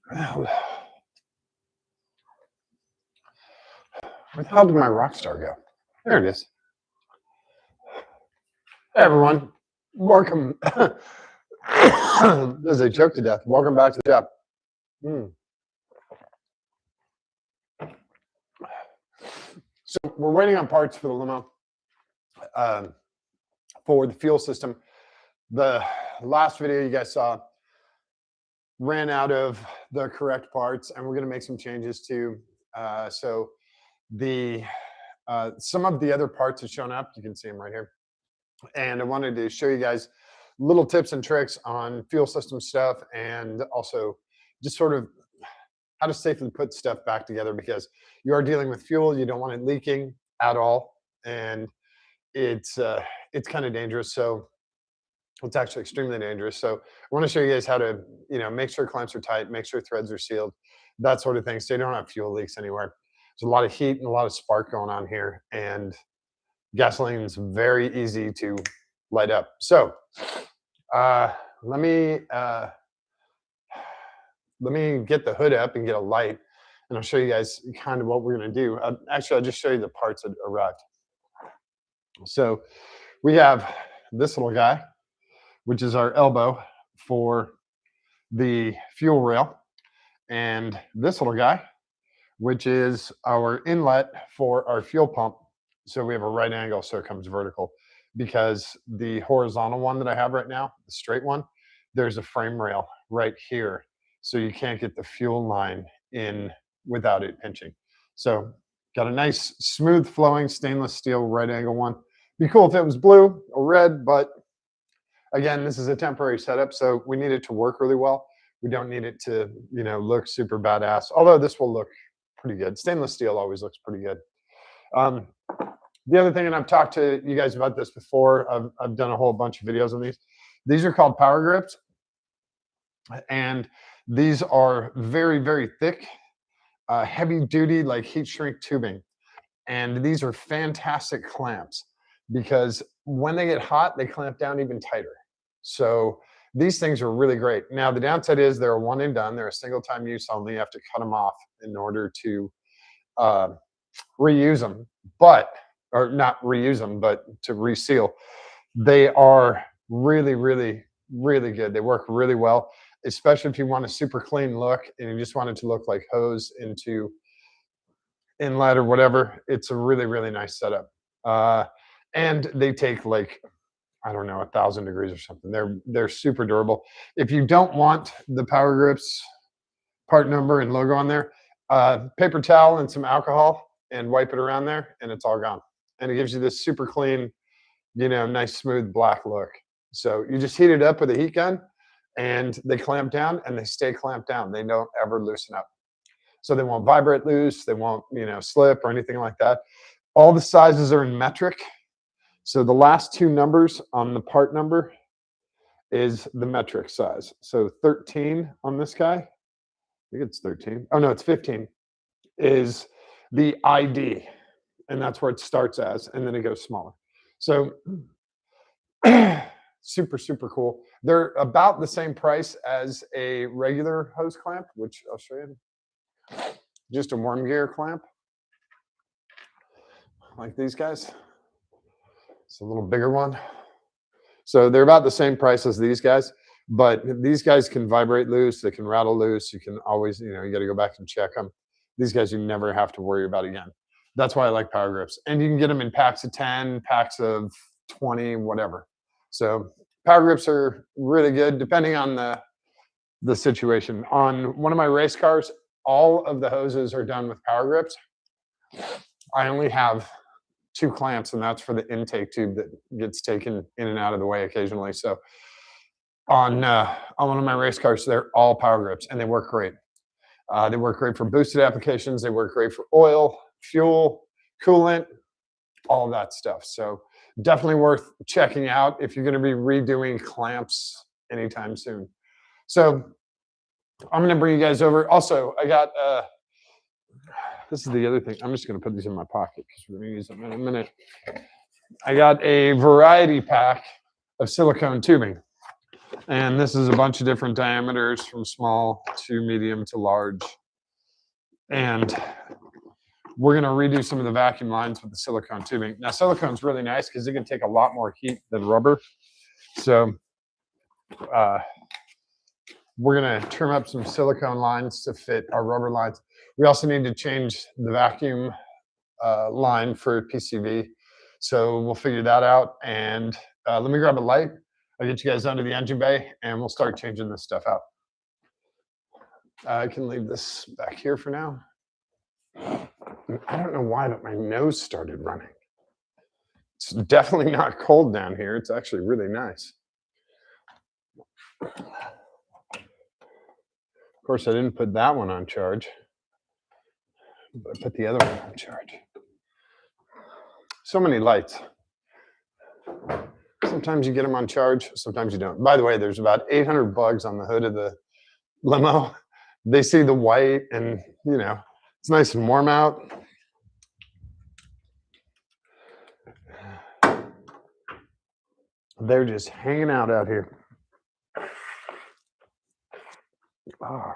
Where the hell did my rock star go? There it is. Hey everyone, welcome. As I choke to death, welcome back to the shop. So we're waiting on parts for the limo, for the fuel system. The last video you guys saw ran out of the correct parts, and we're going to make some changes too. So the some of the other parts have shown up. You can see them right here. And I wanted to show you guys little tips and tricks on fuel system stuff, and also just sort of how to safely put stuff back together, because you are dealing with fuel. You don't want it leaking at all, and it's kind of dangerous. So it's actually extremely dangerous. So I want to show you guys how to, make sure clamps are tight, make sure threads are sealed, that sort of thing, so you don't have fuel leaks anywhere. There's a lot of heat and a lot of spark going on here, and gasoline is very easy to light up. So let me get the hood up and get a light, and I'll show you guys kind of what we're going to do. Actually, I'll just show you the parts that arrived. So we have this little guy, which is our elbow for the fuel rail, and this little guy, which is our inlet for our fuel pump. So we have a right angle, so it comes vertical, because the horizontal one that I have right now, the straight one, there's a frame rail right here, so you can't get the fuel line in without it pinching. So got a nice smooth flowing stainless steel right angle one. Be cool if it was blue or red, but again, this is a temporary setup, so we need it to work really well. We don't need it to, look super badass, although this will look pretty good. Stainless steel always looks pretty good. The other thing, and I've talked to you guys about this before, I've done a whole bunch of videos on these. These are called power grips, and these are very, very thick, heavy duty, like heat shrink tubing. And these are fantastic clamps, because when they get hot, they clamp down even tighter. So these things are really great. Now, the downside is they're a one and done. They're a single time use only. You have to cut them off in order to reuse them, or not reuse them, but to reseal. They are really, really, really good. They work really well, especially if you want a super clean look and you just want it to look like hose into inlet or whatever. It's a really, really nice setup. And they take like, I don't know, 1,000 degrees or something. They're super durable. If you don't want the power grips part number and logo on there, paper towel and some alcohol and wipe it around there, and it's all gone. And it gives you this super clean, nice smooth black look. So you just heat it up with a heat gun, and they clamp down, and they stay clamped down. They don't ever loosen up. So they won't vibrate loose. They won't, slip or anything like that. All the sizes are in metric. So the last two numbers on the part number is the metric size. So 13 on this guy, I think it's 13. Oh no, it's 15, is the ID. And that's where it starts as, and then it goes smaller. So super, super cool. They're about the same price as a regular hose clamp, which I'll show you. Just a worm gear clamp, like these guys. It's a little bigger one. So they're about the same price as these guys, but these guys can vibrate loose. They can rattle loose. You can always, you got to go back and check them. These guys you never have to worry about again. That's why I like power grips. And you can get them in packs of 10, packs of 20, whatever. So power grips are really good depending on the situation. On one of my race cars, all of the hoses are done with power grips. I only have 2 clamps, and that's for the intake tube that gets taken in and out of the way occasionally. So on one of my race cars, they're all power grips, and they work great. They work great for boosted applications. They work great for oil, fuel, coolant, all of that stuff. So definitely worth checking out if you're going to be redoing clamps anytime soon. So I'm going to bring you guys over. Also, I got this is the other thing. I'm just going to put these in my pocket because we're going to use them in a minute. I got a variety pack of silicone tubing. And this is a bunch of different diameters from small to medium to large. And we're going to redo some of the vacuum lines with the silicone tubing. Now, silicone's really nice because it can take a lot more heat than rubber. So we're going to trim up some silicone lines to fit our rubber lines. We also need to change the vacuum line for PCV. So we'll figure that out. And let me grab a light. I'll get you guys under the engine bay and we'll start changing this stuff out. I can leave this back here for now. I don't know why, but my nose started running. It's definitely not cold down here. It's actually really nice. Of course, I didn't put that one on charge, but I put the other one on charge. So many lights. Sometimes you get them on charge, sometimes you don't. By the way, there's about 800 bugs on the hood of the limo. They see the white and, you know, it's nice and warm out. They're just hanging out here. Oh,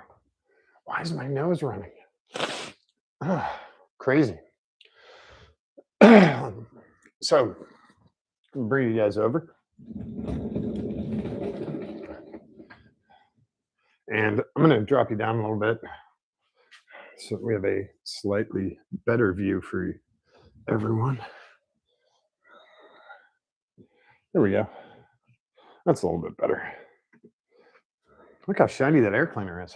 why is my nose running? Oh, crazy. So, bring you guys over. And I'm going to drop you down a little bit so that we have a slightly better view for everyone. There we go. That's a little bit better. Look how shiny that air cleaner is.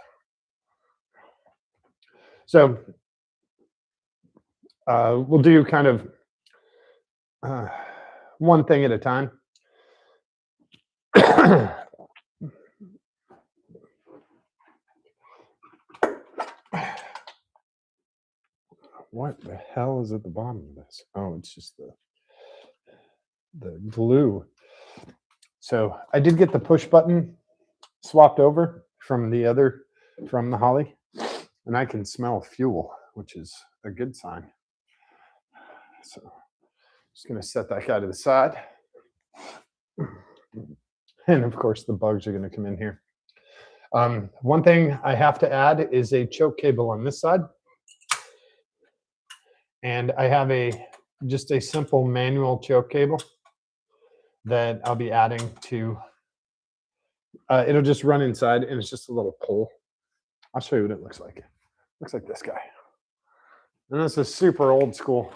So we'll do kind of one thing at a time. What the hell is at the bottom of this? Oh, it's just the glue. So I did get the push button swapped over from the Holly, and I can smell fuel, which is a good sign. So just going to set that guy to the side. And of course, the bugs are going to come in here. One thing I have to add is a choke cable on this side. And I have just a simple manual choke cable that I'll be adding to, it'll just run inside and it's just a little pole. I'll show you what it looks like. It looks like this guy. And this is super old school.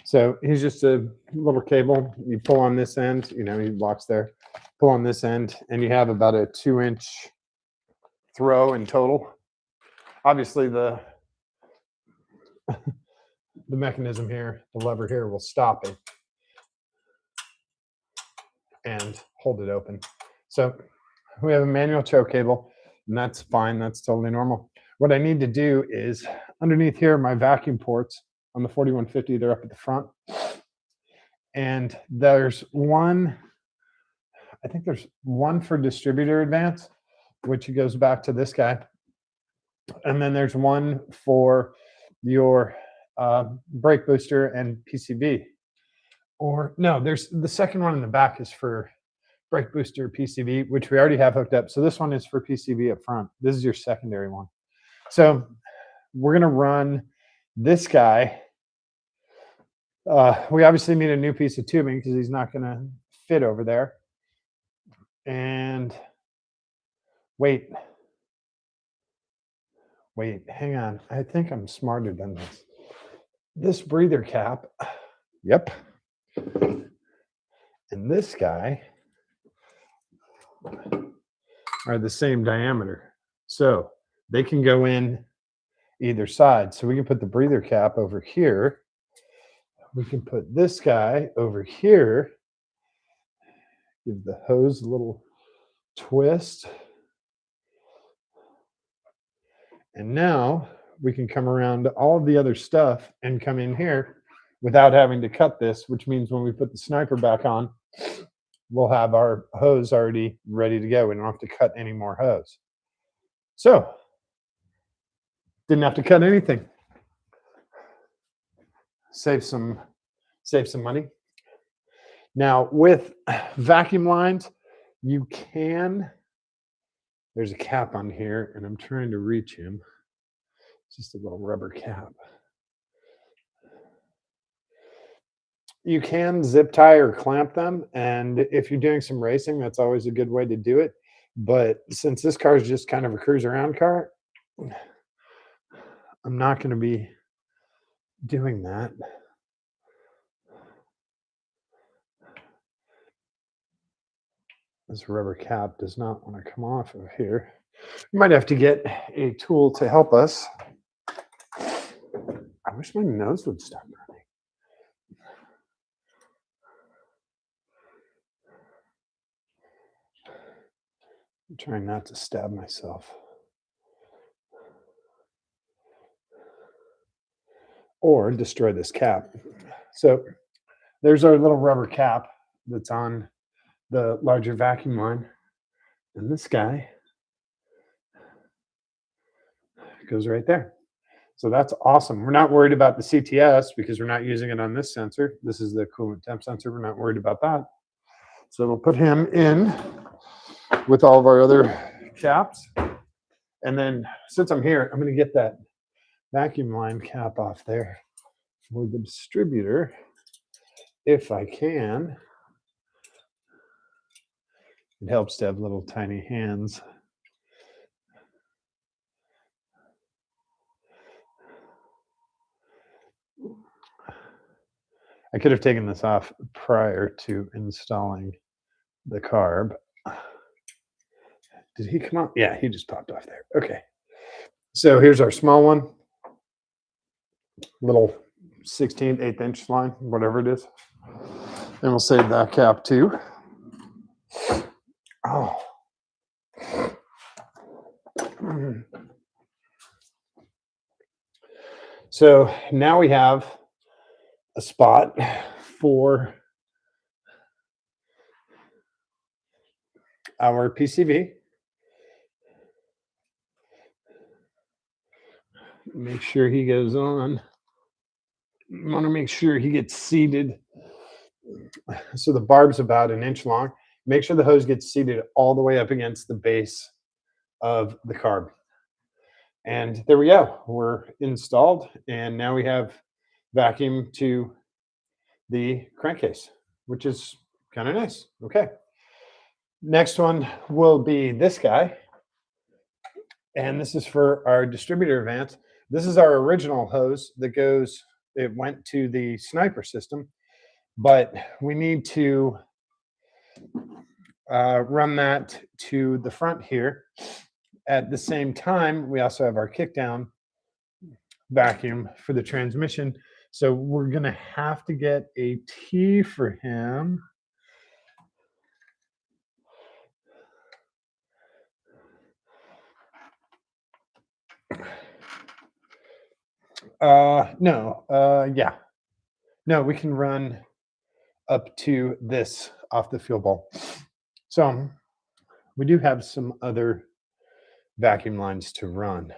So he's just a little cable. You pull on this end, you know, he locks there. Pull on this end, and you have about a 2-inch throw in total. Obviously, the mechanism here, the lever here, will stop it and hold it open. So we have a manual choke cable, and that's fine. That's totally normal. What I need to do is underneath here, my vacuum ports on the 4150, they're up at the front. And there's one, I think there's one for distributor advance, which goes back to this guy. And then there's one for your brake booster and PCV. Or no, there's the second one in the back is for brake booster PCV, which we already have hooked up. So this one is for PCV up front. This is your secondary one. So we're going to run this guy. We obviously need a new piece of tubing because he's not going to fit over there. And wait, hang on. I think I'm smarter than this. This breather cap, yep. And this guy are the same diameter. So they can go in either side. So we can put the breather cap over here. We can put this guy over here. Give the hose a little twist. And now we can come around all of the other stuff and come in here without having to cut this, which means when we put the sniper back on, we'll have our hose already ready to go. We don't have to cut any more hose. So, didn't have to cut anything. Save some money. Now, with vacuum lines, you can, there's a cap on here, and I'm trying to reach him. It's just a little rubber cap. You can zip tie or clamp them, and if you're doing some racing, that's always a good way to do it. But since this car is just kind of a cruise around car, I'm not going to be doing that. This rubber cap does not want to come off of here. You might have to get a tool to help us. I wish my nose would stop running. I'm trying not to stab myself. Or destroy this cap. So there's our little rubber cap that's on the larger vacuum line. And this guy goes right there. So that's awesome. We're not worried about the CTS because we're not using it on this sensor. This is the coolant temp sensor. We're not worried about that. So we'll put him in with all of our other caps. And then since I'm here, I'm going to get that vacuum line cap off there for the distributor if I can. It helps to have little tiny hands. I could have taken this off prior to installing the carb. Did he come up? Yeah, he just popped off there. Okay. So here's our small one. Little 16th, 1/8 inch line, whatever it is. And we'll save that cap too. Oh. So now we have a spot for our PCV. Make sure he goes on. You want to make sure he gets seated. So the barb's about 1 inch long. Make sure the hose gets seated all the way up against the base of the carb. And there we go. We're installed. And now we have vacuum to the crankcase, which is kind of nice. Okay. Next one will be this guy. And this is for our distributor vents. This is our original hose that goes, it went to the sniper system, but we need to run that to the front here. At the same time, we also have our kickdown vacuum for the transmission. So we're going to have to get a T for him. Yeah. No, we can run up to this off the fuel bowl. So we do have some other vacuum lines to run.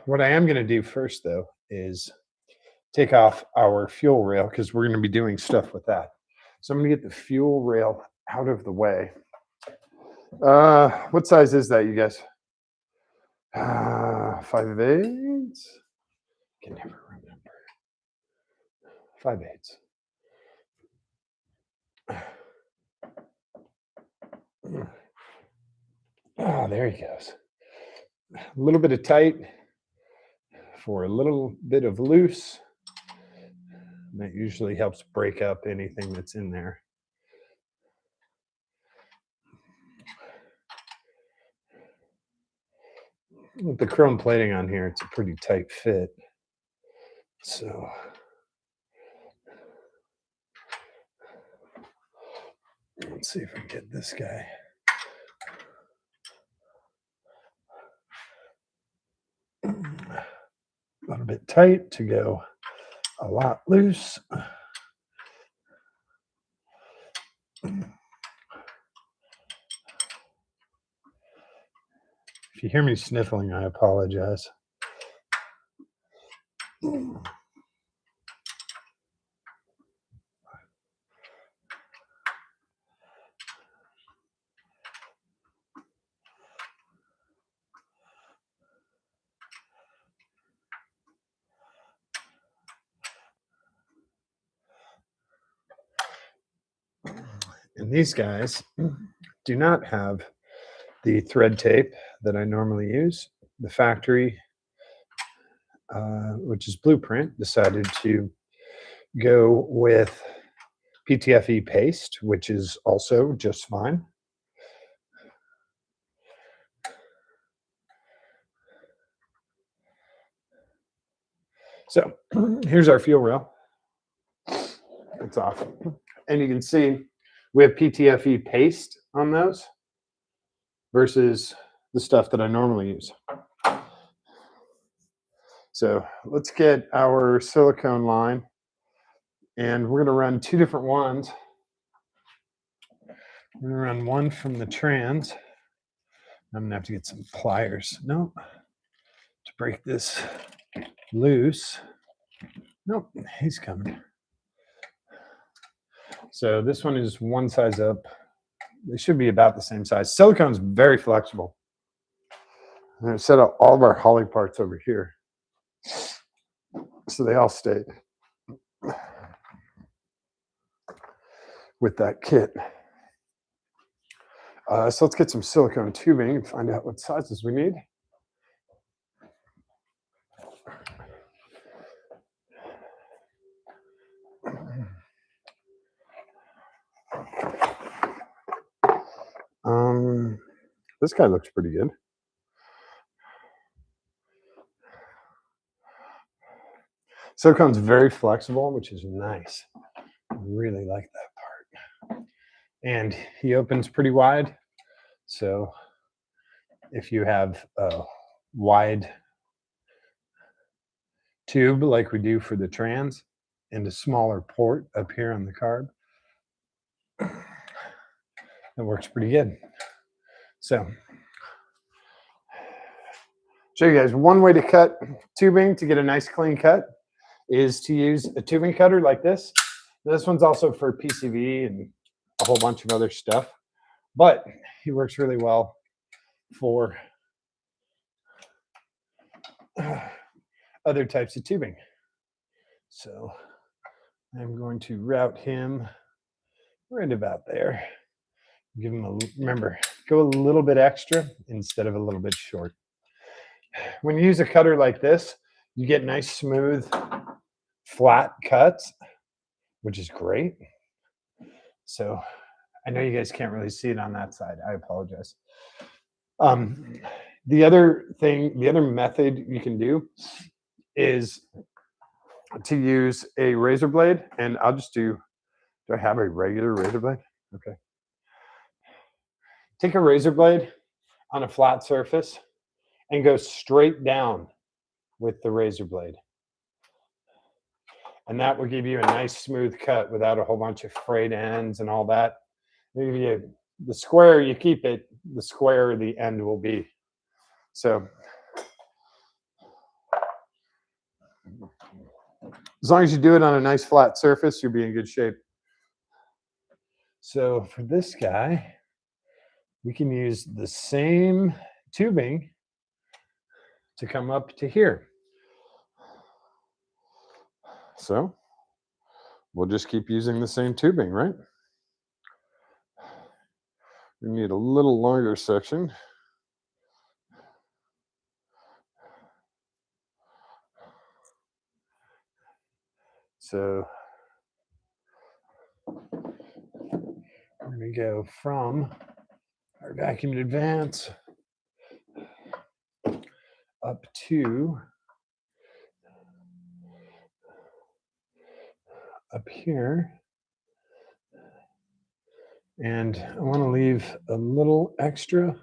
What I am going to do first, though, is take off our fuel rail because we're going to be doing stuff with that. So I'm going to get the fuel rail out of the way. What size is that, you guys? 5/8. Can never remember. 5/8. Oh, there he goes. A little bit of tight for a little bit of loose. That usually helps break up anything that's in there. With the chrome plating on here, it's a pretty tight fit. So let's see if we can get this guy. A little bit tight to go a lot loose. If you hear me sniffling, I apologize. And these guys do not have the thread tape that I normally use. The factory, which is Blueprint, decided to go with PTFE paste, which is also just fine. So here's our fuel rail. It's off. And you can see we have PTFE paste on those versus the stuff that I normally use. So let's get our silicone line, and we're going to run two different ones. We're going to run one from the trans. I'm going to have to get some pliers. No, to break this loose. Nope, he's coming. So this one is one size up. They should be about the same size. Silicone's very flexible. And I've set up all of our holly parts over here, so they all stayed with that kit. So let's get some silicone tubing and find out what sizes we need. This guy looks pretty good. Silicone's very flexible, which is nice. I really like that part. And he opens pretty wide. So if you have a wide tube like we do for the trans and a smaller port up here on the carb, it works pretty good. So show you guys one way to cut tubing to get a nice clean cut is to use a tubing cutter like this. This one's also for PCV and a whole bunch of other stuff, but he works really well for other types of tubing. So I'm going to route him right about there. Give him remember, go a little bit extra instead of a little bit short. When you use a cutter like this, you get nice, smooth, flat cuts, which is great. So I know you guys can't really see it on that side. I apologize. The other method you can do is to use a razor blade, and I'll just do I have a regular razor blade? Okay. Take a razor blade on a flat surface and go straight down with the razor blade. And that will give you a nice smooth cut without a whole bunch of frayed ends and all that. Maybe the square you keep it, the square the end will be. So as long as you do it on a nice flat surface, you'll be in good shape. So for this guy, we can use the same tubing to come up to here. So we'll just keep using the same tubing, right? We need a little longer section. So we're going to go from our vacuum advance up to up here. And I want to leave a little extra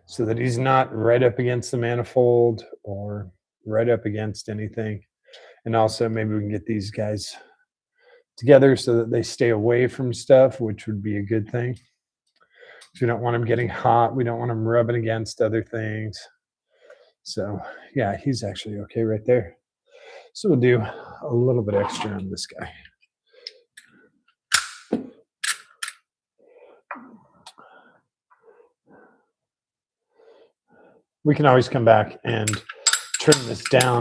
so that he's not right up against the manifold or right up against anything. And also maybe we can get these guys together so that they stay away from stuff, which would be a good thing. So we don't want them getting hot. We don't want them rubbing against other things. So yeah, he's actually okay right there. So we'll do a little bit extra on this guy. We can always come back and trim this down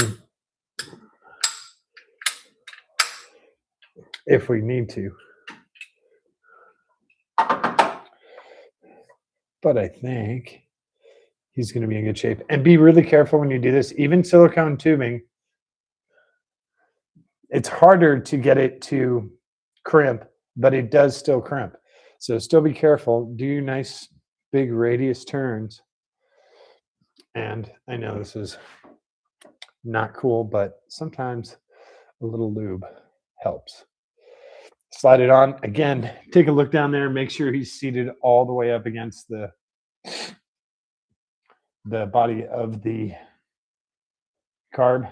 if we need to. But I think he's going to be in good shape. And be really careful when you do this. Even silicone tubing, it's harder to get it to crimp, but it does still crimp. So still be careful. Do nice big radius turns. And I know this is not cool, but sometimes a little lube helps. Slide it on. Again, take a look down there. Make sure he's seated all the way up against the body of the carb.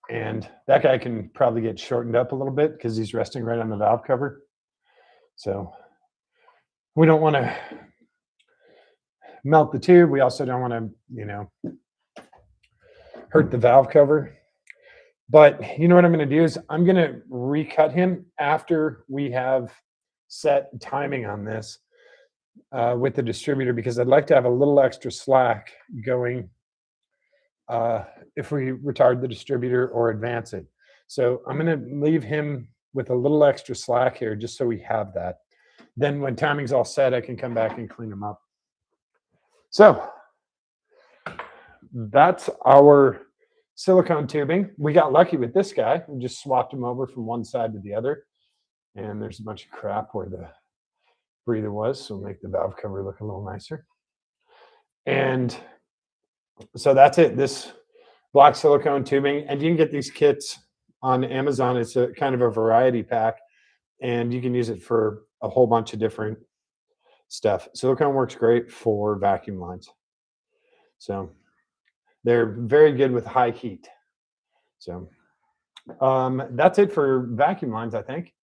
And that guy can probably get shortened up a little bit because he's resting right on the valve cover. So we don't want to melt the tube. We also don't want to, hurt the valve cover. But you know what I'm going to do is I'm going to recut him after we have set timing on this with the distributor, because I'd like to have a little extra slack going if we retard the distributor or advance it. So I'm going to leave him with a little extra slack here just so we have that. Then when timing's all set, I can come back and clean him up. So that's our silicone tubing. We got lucky with this guy. We just swapped him over from one side to the other. And there's a bunch of crap where the breather was, so we'll make the valve cover look a little nicer. And so that's it. This black silicone tubing. And you can get these kits on Amazon. It's a kind of a variety pack. And you can use it for a whole bunch of different stuff. Silicone works great for vacuum lines. So they're very good with high heat. So that's it for vacuum lines, I think.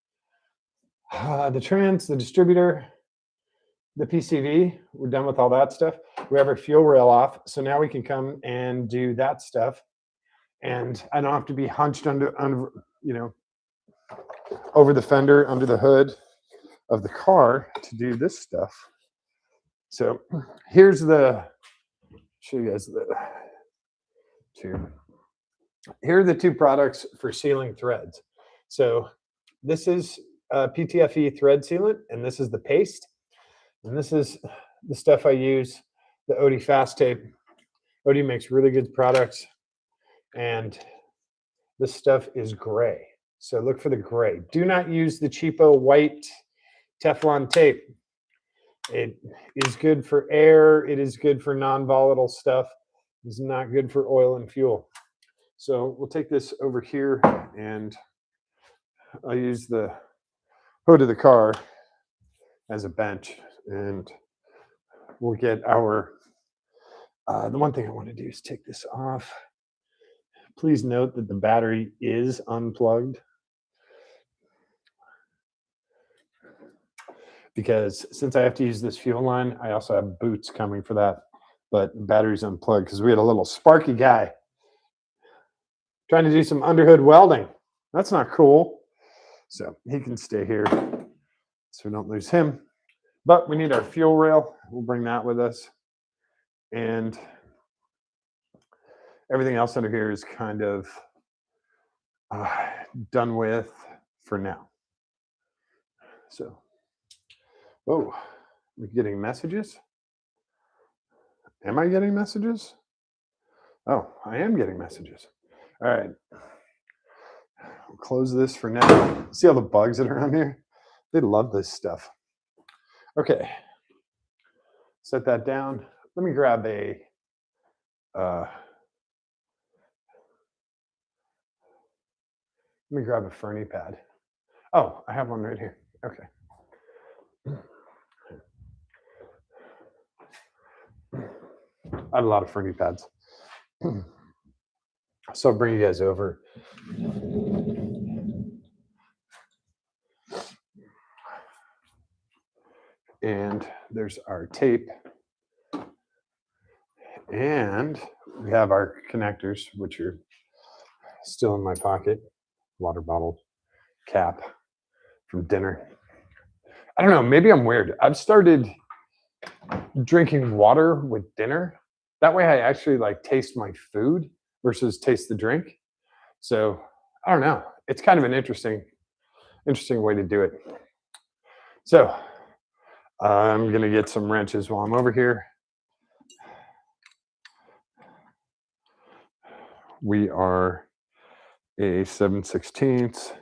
The trans, the distributor, the PCV, we're done with all that stuff. We have our fuel rail off. So now we can come and do that stuff. And I don't have to be hunched under over the fender, under the hood of the car to do this stuff. So here's show you guys the two. Here are the two products for sealing threads. So this is PTFE thread sealant, and this is the paste. And this is the stuff I use, the Odie Fast Tape. Odie makes really good products, and this stuff is gray. So look for the gray. Do not use the cheapo white Teflon tape. It is good for air. It is good for non-volatile stuff. It's not good for oil and fuel. So we'll take this over here, and I'll use the hood of the car as a bench, and we'll get our, the one thing I want to do is take this off. Please note that the battery is unplugged, because since I have to use this fuel line, I also have boots coming for that, but the battery's unplugged because we had a little sparky guy trying to do some underhood welding. That's not cool. So he can stay here so we don't lose him. But we need our fuel rail. We'll bring that with us. And everything else under here is kind of done with for now. So, oh, we're getting messages. Am I getting messages? Oh, I am getting messages. All right. We'll close this for now. See all the bugs that are on here? They love this stuff. Okay. Set that down. Let me grab a Fernie pad. Oh, I have one right here. Okay. I have a lot of Fernie pads. So I'll bring you guys over. And there's our tape. And we have our connectors, which are still in my pocket. Water bottle cap from dinner. I don't know, maybe I'm weird. I've started drinking water with dinner. That way I actually taste my food versus taste the drink. So I don't know. It's kind of an interesting interesting way to do it. So I'm gonna get some wrenches while I'm over here. We are a 7/16,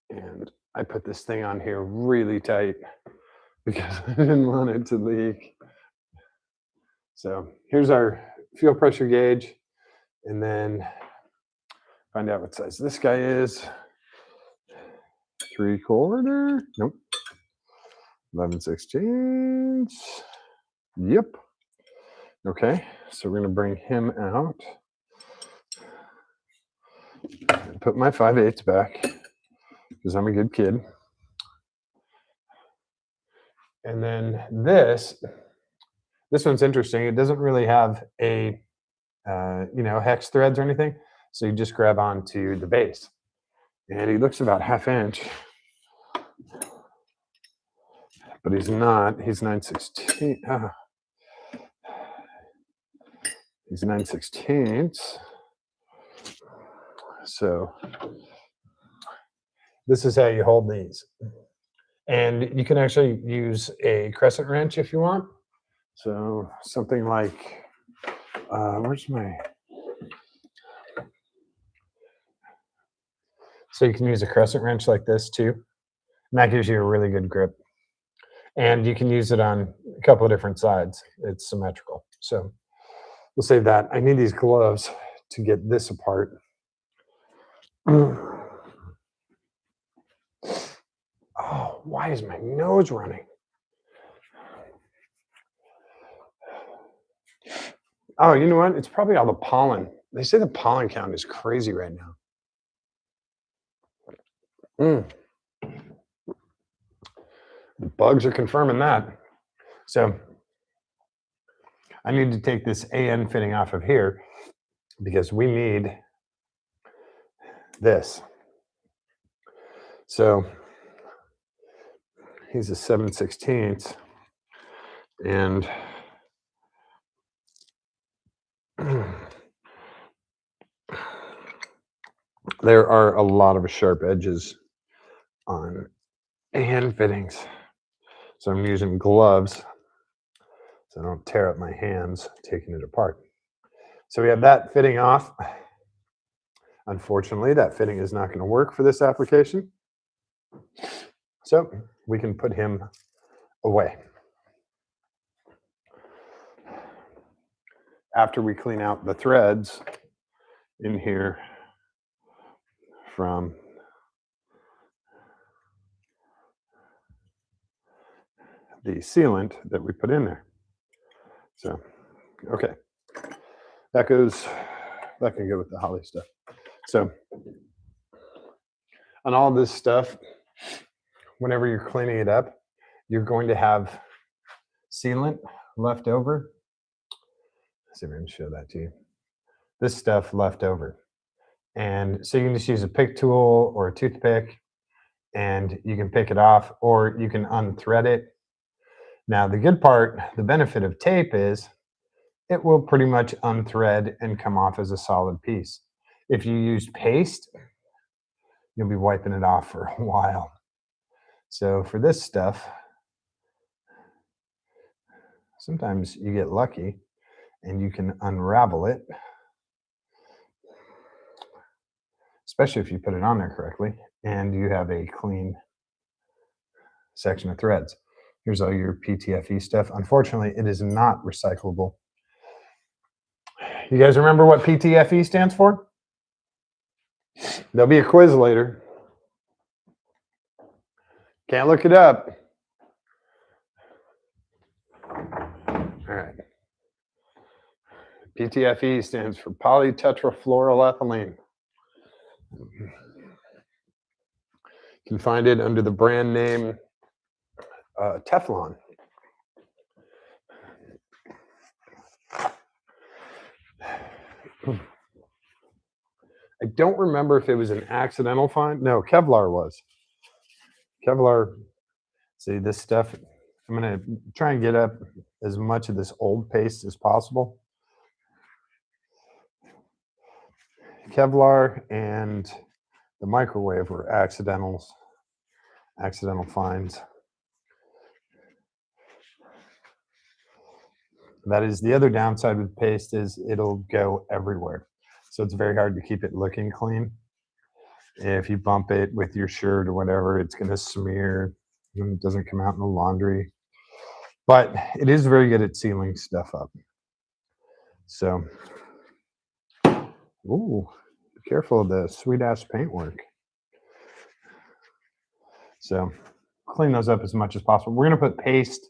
and I put this thing on here really tight because I didn't want it to leak. So here's our fuel pressure gauge, and then find out what size this guy is. 3/4. Nope. 11/16. Yep. Okay, so we're gonna bring him out. Put my 5/8 back because I'm a good kid. And then this one's interesting. It doesn't really have a hex threads or anything, so you just grab onto the base, and he looks about 1/2 inch, but he's not. He's 9/16. He's 9/16. So this is how you hold these. And you can actually use a crescent wrench if you want. So something like, where's my... So you can use a crescent wrench like this too. And that gives you a really good grip. And you can use it on a couple of different sides. It's symmetrical. So we'll save that. I need these gloves to get this apart. Oh, why is my nose running? Oh, you know what? It's probably all the pollen. They say the pollen count is crazy right now. The bugs are confirming that. So I need to take this AN fitting off of here because we need this. So he's a 7/16, and there are a lot of sharp edges on AN fittings. So I'm using gloves so I don't tear up my hands taking it apart. So we have that fitting off. Unfortunately, that fitting is not going to work for this application. So we can put him away. After we clean out the threads in here from the sealant that we put in there. So, okay. That can go with the Holly stuff. So on all this stuff, whenever you're cleaning it up, you're going to have sealant left over. Let's see if I can show that to you. This stuff left over. And so you can just use a pick tool or a toothpick and you can pick it off, or you can unthread it. Now, the good part, the benefit of tape is it will pretty much unthread and come off as a solid piece. If you use paste, you'll be wiping it off for a while. So for this stuff, sometimes you get lucky and you can unravel it, especially if you put it on there correctly and you have a clean section of threads. Here's all your PTFE stuff. Unfortunately, it is not recyclable. You guys remember what PTFE stands for? There'll be a quiz later. Can't look it up. All right. PTFE stands for polytetrafluoroethylene. You can find it under the brand name Teflon. I don't remember if it was an accidental find. No, Kevlar was. Kevlar, see this stuff, I'm going to try and get up as much of this old paste as possible. Kevlar and the microwave were accidental finds. That is the other downside with paste is it'll go everywhere. So it's very hard to keep it looking clean. If you bump it with your shirt or whatever, it's going to smear and it doesn't come out in the laundry. But it is very good at sealing stuff up. So, ooh, be careful of the sweet ass paintwork. So, clean those up as much as possible. We're going to put paste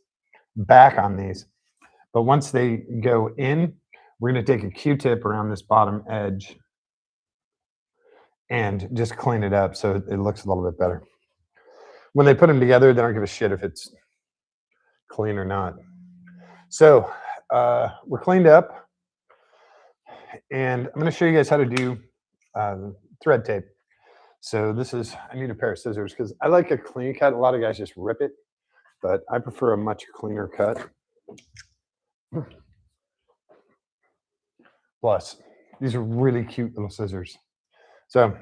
back on these. But once they go in, we're going to take a Q-tip around this bottom edge and just clean it up so it looks a little bit better. When they put them together, they don't give a shit if it's clean or not. So we're cleaned up, and I'm going to show you guys how to do thread tape. So this is, I need a pair of scissors because I like a clean cut. A lot of guys just rip it, but I prefer a much cleaner cut. Plus, these are really cute little scissors. So,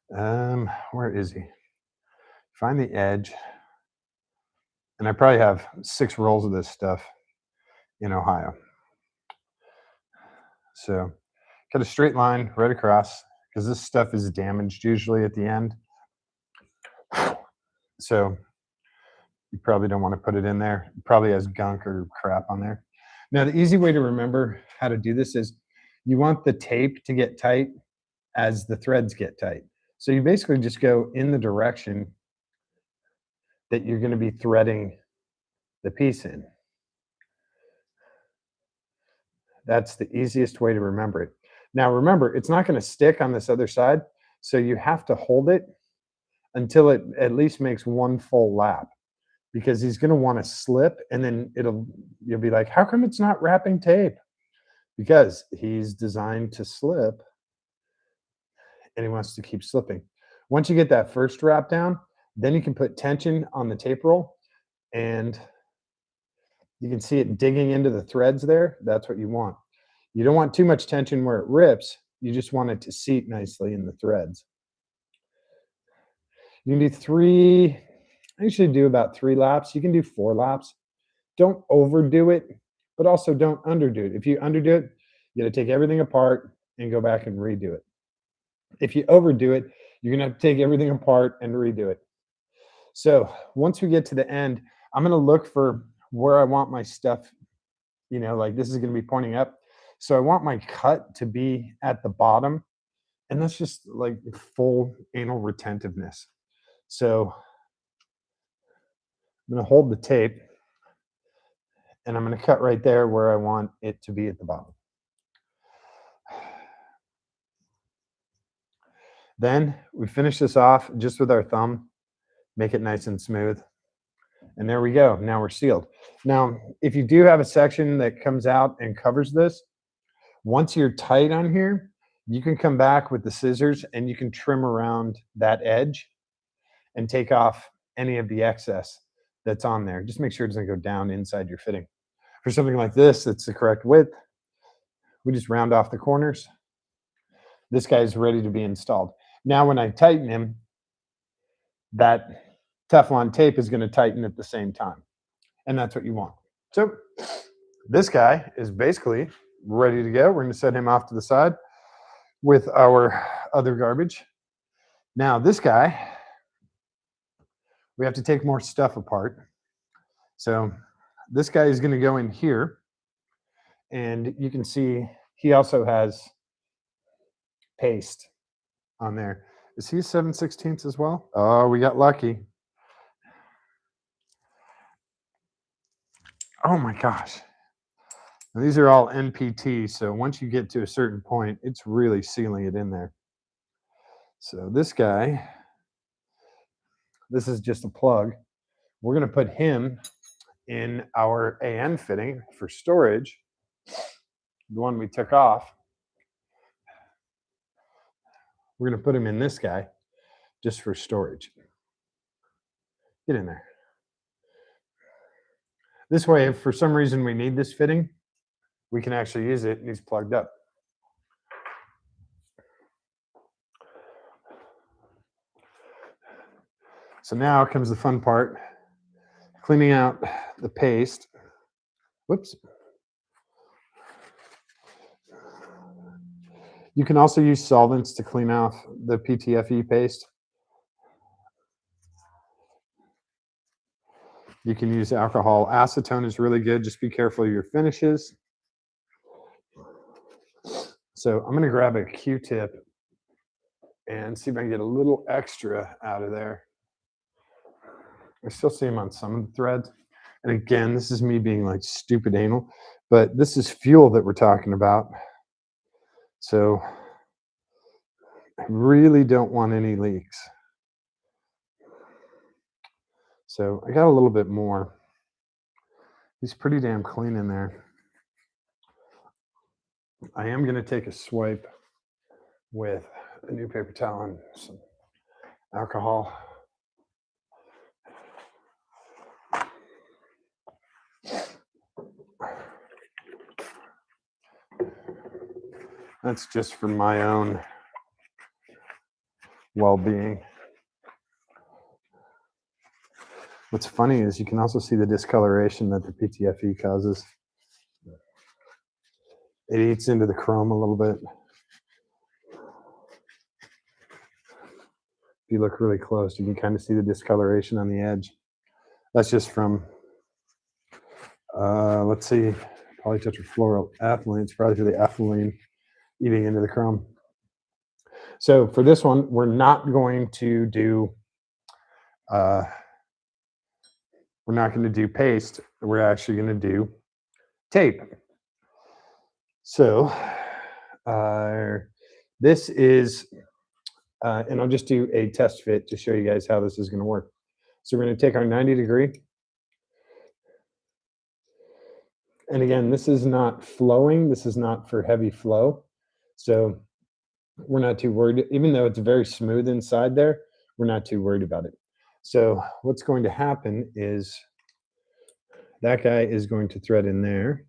where is he? Find the edge. And I probably have 6 rolls of this stuff in Ohio. So, cut a straight line right across because this stuff is damaged usually at the end. So, you probably don't want to put it in there. It probably has gunk or crap on there. Now, the easy way to remember how to do this is you want the tape to get tight as the threads get tight. So you basically just go in the direction that you're going to be threading the piece in. That's the easiest way to remember it. Now, remember, it's not going to stick on this other side, so you have to hold it until it at least makes one full lap, because he's going to want to slip, and then you'll be like, how come it's not wrapping tape? Because he's designed to slip, and he wants to keep slipping. Once you get that first wrap down, then you can put tension on the tape roll, and you can see it digging into the threads there. That's what you want. You don't want too much tension where it rips. You just want it to seat nicely in the threads. You can do 3, I usually do about 3 laps. You can do 4 laps. Don't overdo it, but also don't underdo it. If you underdo it, you got to take everything apart and go back and redo it. If you overdo it, you're going to have to take everything apart and redo it. So once we get to the end, I'm going to look for where I want my stuff, like this is going to be pointing up. So I want my cut to be at the bottom, and that's just like full anal retentiveness. So I'm going to hold the tape, and I'm going to cut right there where I want it to be at the bottom. Then we finish this off just with our thumb, make it nice and smooth. And there we go. Now we're sealed. Now, if you do have a section that comes out and covers this, once you're tight on here, you can come back with the scissors and you can trim around that edge and take off any of the excess that's on there. Just make sure it doesn't go down inside your fitting. For something like this, that's the correct width, we just round off the corners. This guy is ready to be installed. Now, when I tighten him, that Teflon tape is going to tighten at the same time. And that's what you want. So this guy is basically ready to go. We're going to set him off to the side with our other garbage. Now this guy, we have to take more stuff apart. So this guy is going to go in here, and you can see he also has paste on there. Is he 7/16 as well? Oh, we got lucky. Oh my gosh. Now, these are all NPT, so once you get to a certain point, it's really sealing it in there. So this guy, this is just a plug. We're going to put him in our AN fitting for storage, the one we took off. We're going to put him in this guy just for storage. Get in there. This way, if for some reason we need this fitting, we can actually use it, and he's plugged up. So now comes the fun part, cleaning out the paste. Whoops. You can also use solvents to clean off the PTFE paste. You can use alcohol. Acetone is really good. Just be careful of your finishes. So I'm going to grab a Q-tip and see if I can get a little extra out of there. I still see them on some of the threads. And again, this is me being like stupid anal, but this is fuel that we're talking about. So I really don't want any leaks. So I got a little bit more. He's pretty damn clean in there. I am going to take a swipe with a new paper towel and some alcohol. That's just for my own well-being. What's funny is you can also see the discoloration that the PTFE causes. It eats into the chrome a little bit. If you look really close, you can kind of see the discoloration on the edge. That's just from, let's see, polytetrafluoroethylene. It's probably the ethylene eating into the chrome. So for this one, we're not going to do paste. We're actually going to do tape. So this is, and I'll just do a test fit to show you guys how this is going to work. So we're going to take our 90 degree. And again, this is not flowing. This is not for heavy flow. So we're not too worried. Even though it's very smooth inside there, we're not too worried about it. So what's going to happen is that guy is going to thread in there.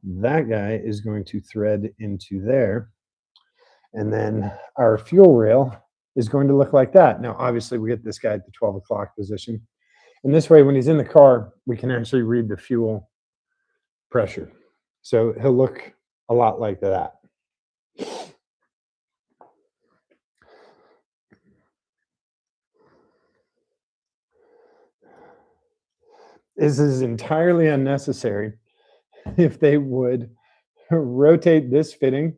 That guy is going to thread into there. And then our fuel rail is going to look like that. Now, obviously, we get this guy at the 12 o'clock position. And this way, when he's in the car, we can actually read the fuel pressure. So he'll look a lot like that. This is entirely unnecessary if they would rotate this fitting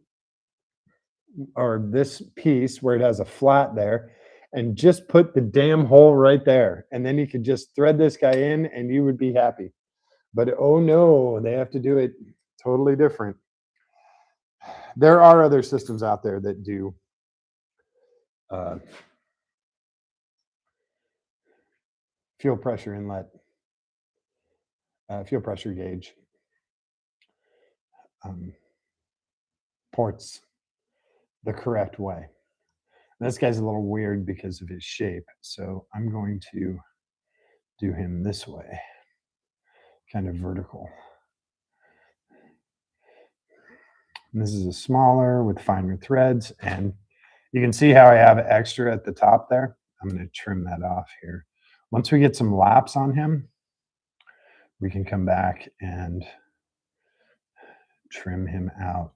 or this piece where it has a flat there and just put the damn hole right there. And then you could just thread this guy in and you would be happy. But oh no, they have to do it totally different. There are other systems out there that do fuel pressure inlet, fuel pressure gauge ports the correct way. This guy's a little weird because of his shape, so I'm going to do him this way, kind of vertical. And this is a smaller with finer threads, and you can see how I have extra at the top there. I'm going to trim that off here. Once we get some laps on him, we can come back and trim him out.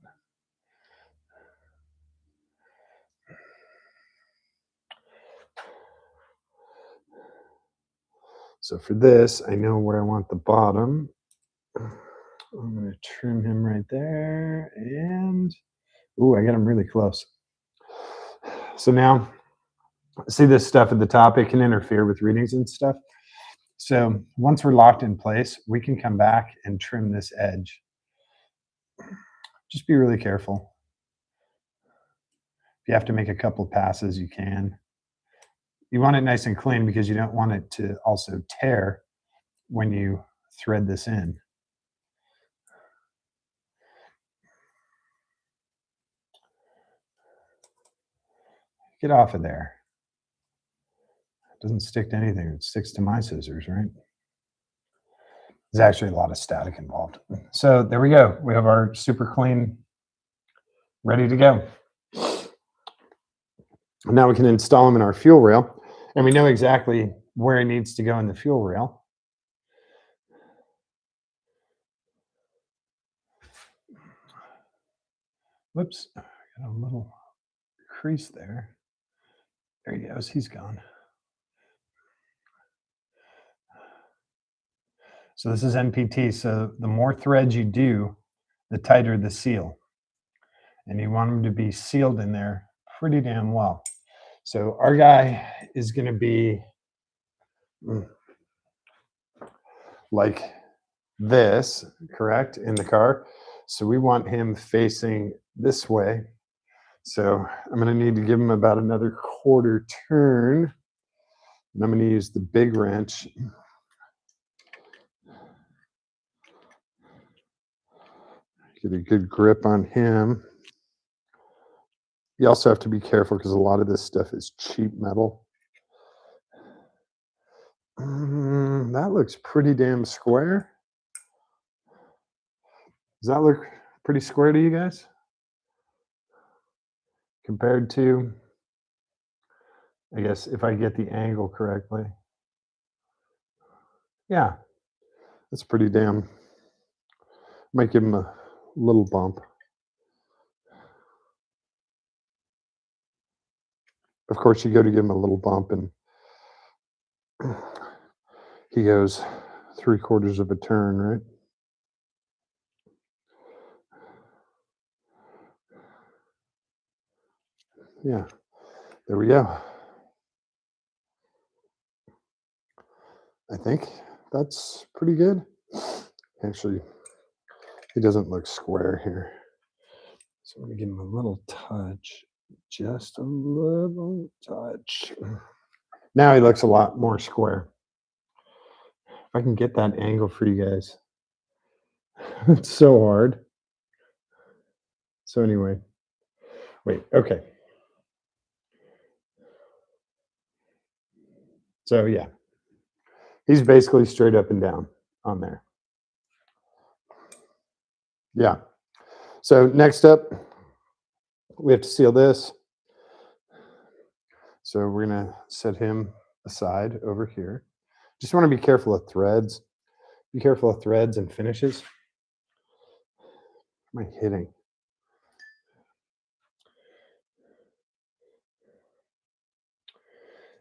So for this, I know where I want the bottom. I'm going to trim him right there, and ooh, I got him really close. So now, see this stuff at the top? It can interfere with readings and stuff. So once we're locked in place, we can come back and trim this edge. Just be really careful. If you have to make a couple of passes, you can. You want it nice and clean because you don't want it to also tear when you thread this in. Get off of there. It doesn't stick to anything. It sticks to my scissors, right? There's actually a lot of static involved. So there we go. We have our super clean, ready to go. Now we can install them in our fuel rail. And we know exactly where it needs to go in the fuel rail. Whoops, got a little crease there. There he goes, he's gone. So this is NPT, so the more threads you do, the tighter the seal. And you want them to be sealed in there pretty damn well. So our guy is gonna be like this, correct, in the car. So we want him facing this way. So I'm gonna need to give him about another quarter turn. And I'm gonna use the big wrench. Get a good grip on him. You also have to be careful because a lot of this stuff is cheap metal. That looks pretty damn square. Does that look pretty square to you guys? Compared to, I guess, if I get the angle correctly. Yeah, that's pretty damn. Might give him a little bump. Of course, you go to give him a little bump and he goes 3/4 of a turn, right? Yeah, there we go. I think that's pretty good. Actually, he doesn't look square here. So I'm gonna give him a little touch, just a little touch. Now he looks a lot more square. If I can get that angle for you guys. It's so hard. So anyway, wait, okay. So yeah, he's basically straight up and down on there. Yeah. So next up, we have to seal this. So we're gonna set him aside over here. Just want to be careful of threads. Be careful of threads and finishes. What am I hitting?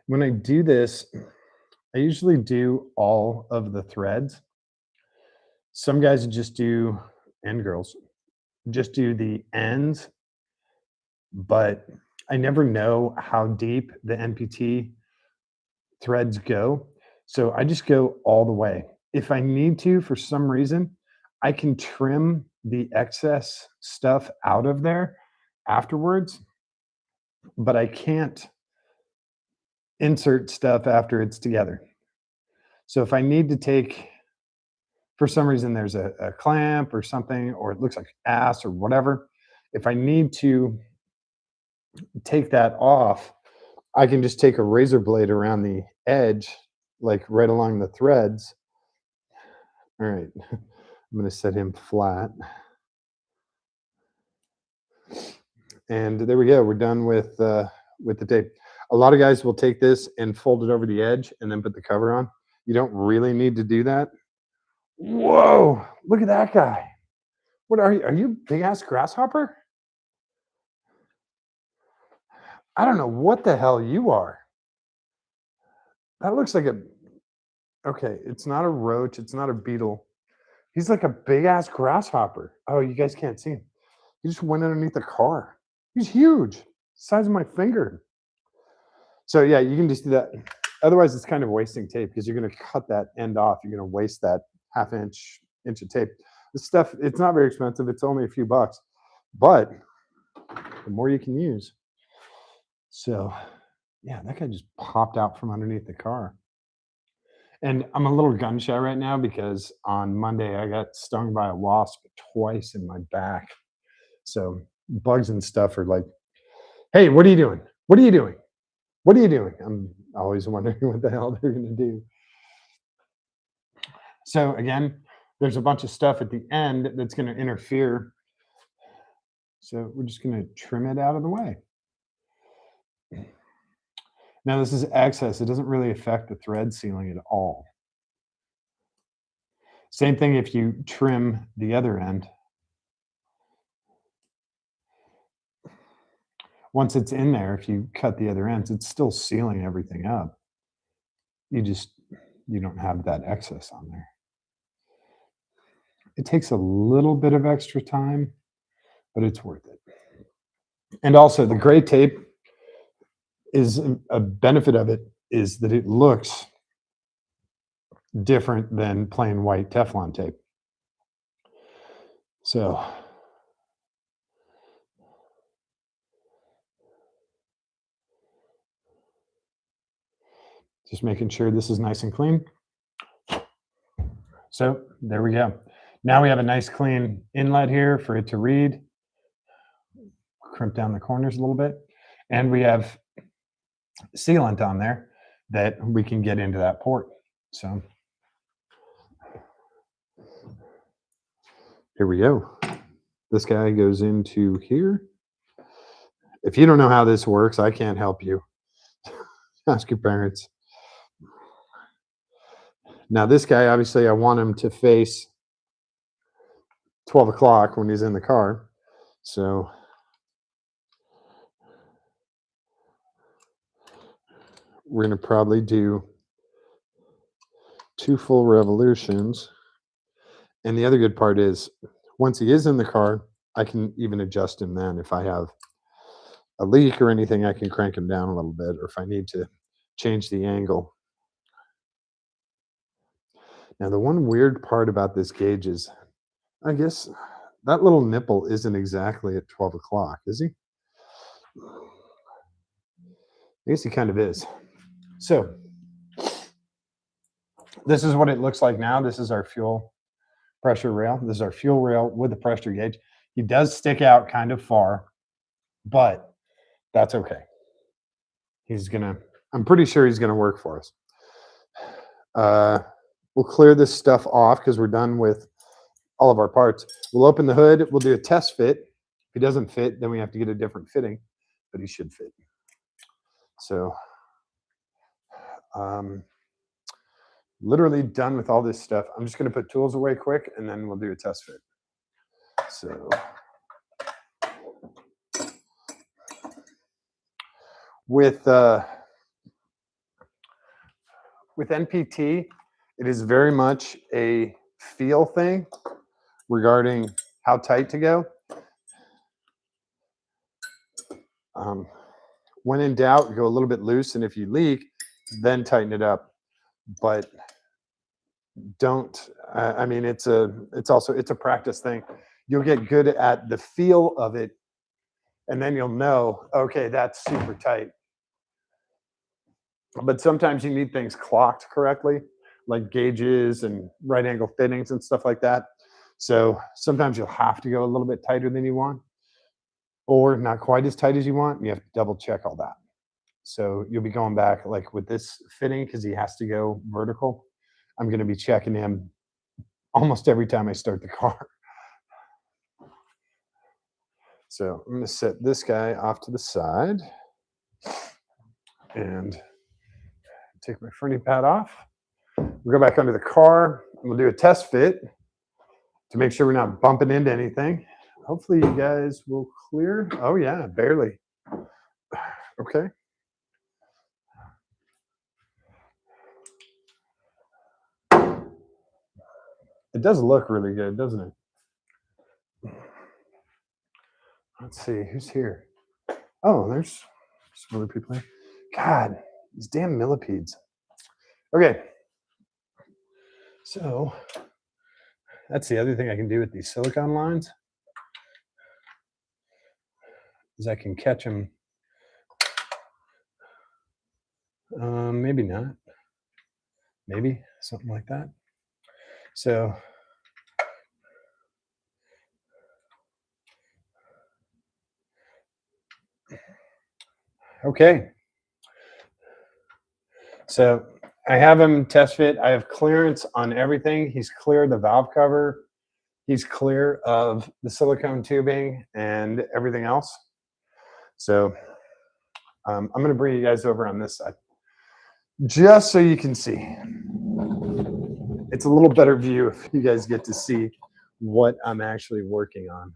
When I do this, I usually do all of the threads. Some guys just do, and girls, just do the ends, but I never know how deep the NPT threads go. So I just go all the way. If I need to, for some reason, I can trim the excess stuff out of there afterwards, but I can't insert stuff after it's together. So if I need to take, for some reason, there's a clamp or something, or it looks like ass or whatever, if I need to take that off, I can just take a razor blade around the edge, like right along the threads. All right, I'm going to set him flat. And there we go. We're done with the tape. A lot of guys will take this and fold it over the edge and then put the cover on. You don't really need to do that. Whoa, look at that guy. What are you? Are you big ass grasshopper? I don't know what the hell you are. That looks like a, okay, it's not a roach, it's not a beetle. He's like a big ass grasshopper. Oh, you guys can't see him. He just went underneath the car. He's huge, size of my finger. So yeah, you can just do that. Otherwise, it's kind of wasting tape because you're going to cut that end off. You're going to waste that inch of tape. This stuff, it's not very expensive. It's only a few bucks, but the more you can use. So yeah, that guy just popped out from underneath the car. And I'm a little gun shy right now because on Monday I got stung by a wasp twice in my back. So bugs and stuff are like, hey, what are you doing? What are you doing? What are you doing? I'm always wondering what the hell they're going to do. So again, there's a bunch of stuff at the end that's going to interfere. So we're just going to trim it out of the way. Now this is excess. It doesn't really affect the thread sealing at all. Same thing if you trim the other end. Once it's in there, if you cut the other ends, it's still sealing everything up. You don't have that excess on there. It takes a little bit of extra time, but it's worth it. And also the gray tape is a benefit of it is that it looks different than plain white Teflon tape. So just making sure this is nice and clean. So there we go. Now we have a nice clean inlet here for it to read. Crimp down the corners a little bit. And we have sealant on there that we can get into that port. So here we go. This guy goes into here. If you don't know how this works, I can't help you. Ask your parents. Now this guy, obviously I want him to face 12 o'clock when he's in the car. So we're going to probably do 2 full revolutions. And the other good part is once he is in the car, I can even adjust him then. If I have a leak or anything, I can crank him down a little bit, or if I need to change the angle. Now, the one weird part about this gauge is, I guess that little nipple isn't exactly at 12 o'clock, is he? I guess he kind of is. So this is what it looks like now. This is our fuel pressure rail. This is our fuel rail with the pressure gauge. He does stick out kind of far, but that's okay. I'm pretty sure he's gonna work for us. We'll clear this stuff off because we're done with all of our parts. We'll open the hood. We'll do a test fit. If he doesn't fit, then we have to get a different fitting, but he should fit. So literally done with all this stuff. I'm just going to put tools away quick, and then we'll do a test fit. So with NPT, it is very much a feel thing regarding how tight to go. When in doubt, go a little bit loose, and if you leak, then tighten it up. But don't. I mean, it's a practice thing. You'll get good at the feel of it, and then you'll know, okay, that's super tight. But sometimes you need things clocked correctly, like gauges and right angle fittings and stuff like that. So sometimes you'll have to go a little bit tighter than you want, or not quite as tight as you want. You have to double check all that. So you'll be going back, like with this fitting, because he has to go vertical. I'm going to be checking him almost every time I start the car. So I'm going to set this guy off to the side and take my fronting pad off. We'll go back under the car and we'll do a test fit to make sure we're not bumping into anything. Hopefully you guys will clear. Oh yeah, barely. Okay. It does look really good, doesn't it? Let's see, who's here? Oh, there's some other people here. God, these damn millipedes. Okay. So that's the other thing I can do with these silicone lines is I can catch them. Maybe not. Maybe something like that. So okay. So I have him test fit. I have clearance on everything. He's clear of the valve cover. He's clear of the silicone tubing and everything else. So I'm going to bring you guys over on this side just so you can see. It's a little better view if you guys get to see what I'm actually working on.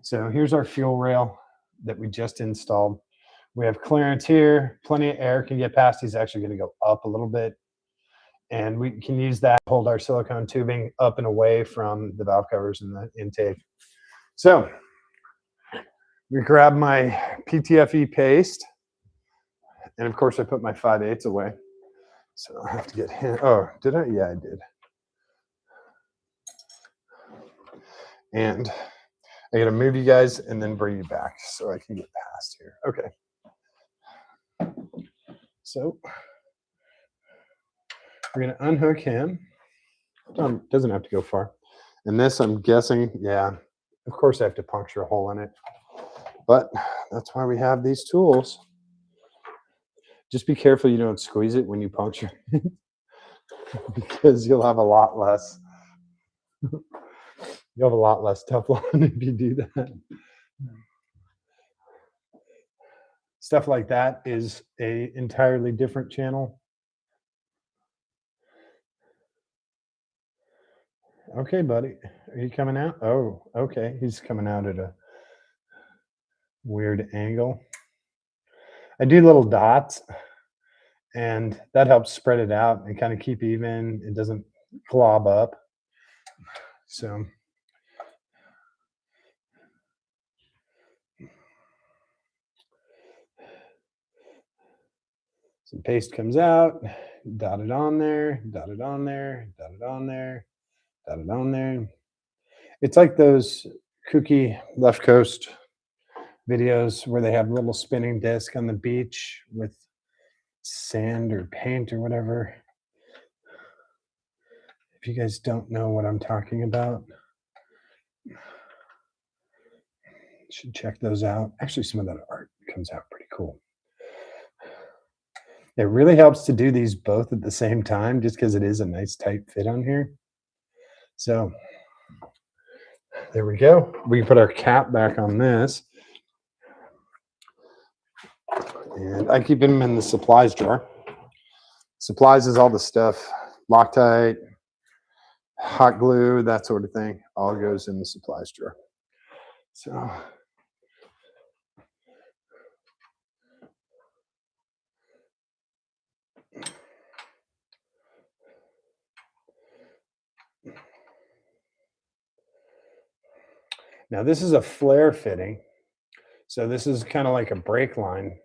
So here's our fuel rail that we just installed. We have clearance here, plenty of air can get past. He's actually going to go up a little bit. And we can use that to hold our silicone tubing up and away from the valve covers and the intake. So we grab my PTFE paste. And of course, I put my 5/8 away. So I'll have to get him. Oh, did I? Yeah, I did. And I got to move you guys and then bring you back so I can get past here. Okay. So we're going to unhook him. Doesn't have to go far. And this, I'm guessing, yeah, of course I have to puncture a hole in it. But that's why we have these tools. Just be careful you don't squeeze it when you puncture it because you'll have a lot less. You'll have a lot less Teflon if you do that. Stuff like that is a entirely different channel. Okay, buddy. Are you coming out? Oh, okay. He's coming out at a weird angle. I do little dots, and that helps spread it out and kind of keep even. It doesn't glob up. So some paste comes out, dot it on there, dot it on there, dot it on there, dot it on there. It's like those kooky left coast videos where they have a little spinning disc on the beach with sand or paint or whatever. If you guys don't know what I'm talking about, you should check those out. Actually, some of that art comes out pretty cool. It really helps to do these both at the same time just because it is a nice tight fit on here. So there we go. We can put our cap back on this. And I keep them in the supplies drawer. Supplies is all the stuff, Loctite, hot glue, that sort of thing, all goes in the supplies drawer. So now this is a flare fitting. So this is kind of like a brake line.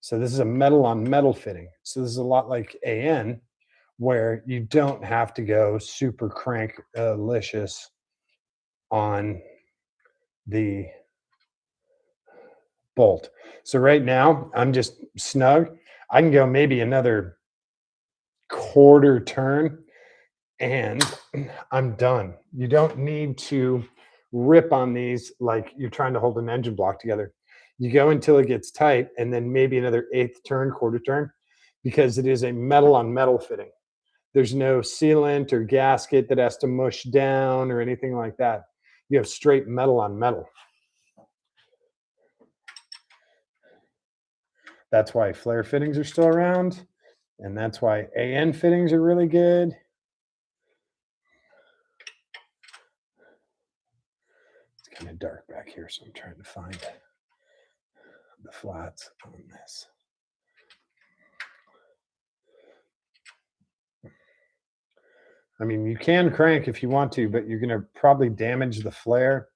So this is a metal on metal fitting. So this is a lot like AN, where you don't have to go super crank-licious on the bolt. So right now I'm just snug. I can go maybe another quarter turn and I'm done. You don't need to rip on these like you're trying to hold an engine block together. You go until it gets tight and then maybe another eighth turn, quarter turn, because it is a metal on metal fitting. There's no sealant or gasket that has to mush down or anything like that. You have straight metal on metal. That's why flare fittings are still around. And that's why AN fittings are really good. It's kind of dark back here, so I'm trying to find the flats on this. I mean, you can crank if you want to, but you're going to probably damage the flare.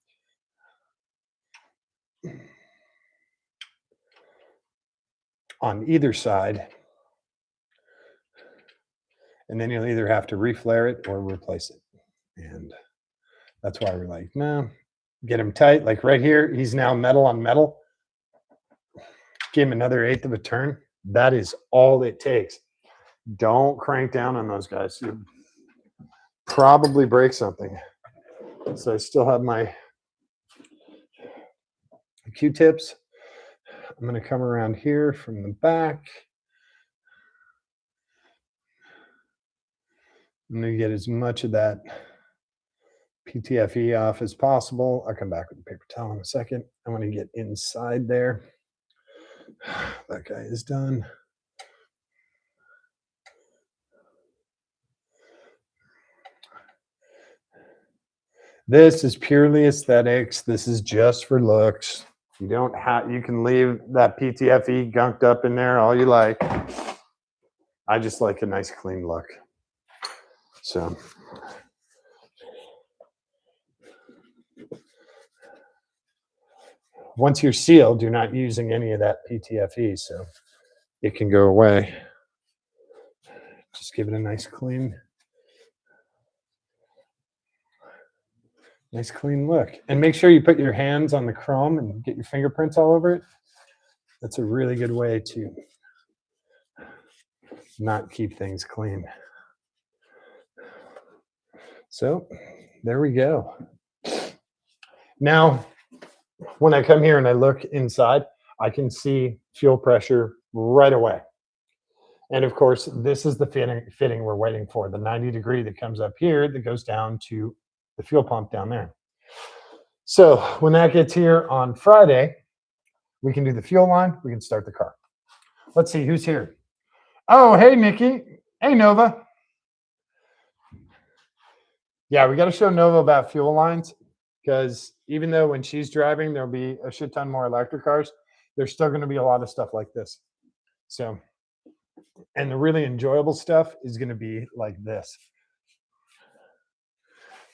On either side. And then you'll either have to reflare it or replace it. And that's why we're like, no, get him tight. Like right here, he's now metal on metal. Give him another eighth of a turn. That is all it takes. Don't crank down on those guys. You'll probably break something. So I still have my Q-tips. I'm going to come around here from the back. I'm going to get as much of that PTFE off as possible. I'll come back with the paper towel in a second. I want to get inside there. That guy is done. This is purely aesthetics. This is just for looks. You don't have, you can leave that PTFE gunked up in there all you like. I just like a nice clean look. So once you're sealed, you're not using any of that PTFE, so it can go away. Just give it a nice clean look. And make sure you put your hands on the chrome and get your fingerprints all over it. That's a really good way to not keep things clean. So there we go. Now, when I come here and I look inside, I can see fuel pressure right away. And of course, this is the fitting we're waiting for, the 90-degree that comes up here that goes down to the fuel pump down there. So when that gets here on Friday, we can do the fuel line, we can start the car. Let's see who's here. Oh, hey, Nikki. Hey, Nova. Yeah, we got to show Nova about fuel lines, because even though when she's driving, there'll be a shit ton more electric cars, there's still going to be a lot of stuff like this. So, and the really enjoyable stuff is going to be like this.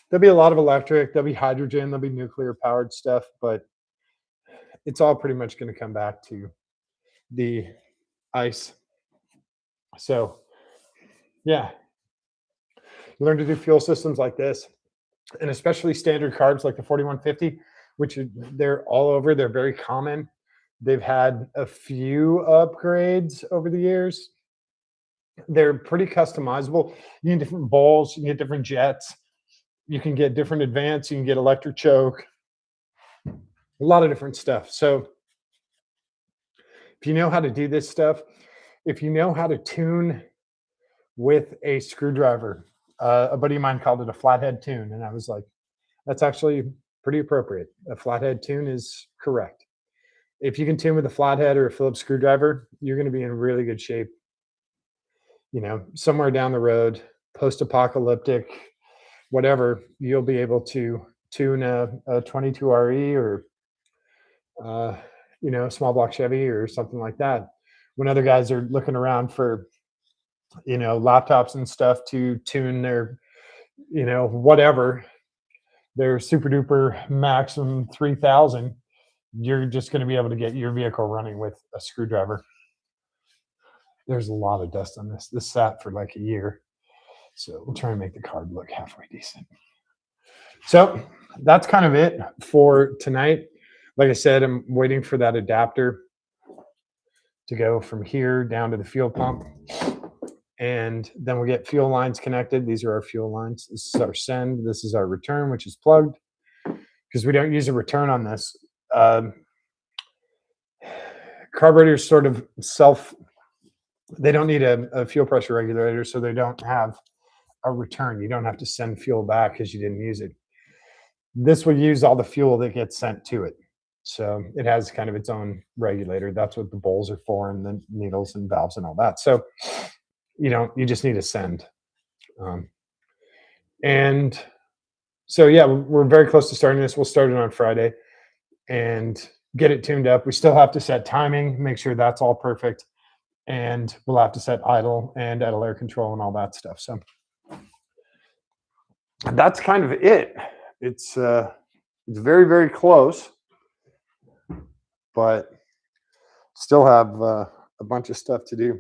There'll be a lot of electric, there'll be hydrogen, there'll be nuclear powered stuff, but it's all pretty much going to come back to the ICE. So, yeah, you learn to do fuel systems like this, and especially standard carbs like the 4150, which they're all over. They're very common. They've had a few upgrades over the years. They're pretty customizable. You get different bowls, you can get different jets, you can get different advance, you can get electric choke, a lot of different stuff. So if you know how to do this stuff, if you know how to tune with a screwdriver, a buddy of mine called it a flathead tune, and I was like, that's actually pretty appropriate. A flathead tune is correct. If you can tune with a flathead or a Phillips screwdriver, you're going to be in really good shape. You know, somewhere down the road, post-apocalyptic, whatever, you'll be able to tune a 22 RE or you know, a small block Chevy or something like that. When other guys are looking around for, you know, laptops and stuff to tune their, you know, whatever, their super duper maximum 3000, you're just going to be able to get your vehicle running with a screwdriver. There's a lot of dust on this. This sat for like a year. So we'll try and make the card look halfway decent. So that's kind of it for tonight. Like I said, I'm waiting for that adapter to go from here down to the fuel pump. And then we'll get fuel lines connected. These are our fuel lines. This is our send. This is our return, which is plugged, because we don't use a return on this. Carburetors sort of they don't need a fuel pressure regulator, so they don't have a return. You don't have to send fuel back because you didn't use it. This will use all the fuel that gets sent to it. So it has kind of its own regulator. That's what the bowls are for, and the needles and valves and all that. So, you know, you just need to send. And so, yeah, we're very close to starting this. We'll start it on Friday and get it tuned up. We still have to set timing, make sure that's all perfect. And we'll have to set idle and idle air control and all that stuff. So that's kind of it. It's very, very close, but still have a bunch of stuff to do.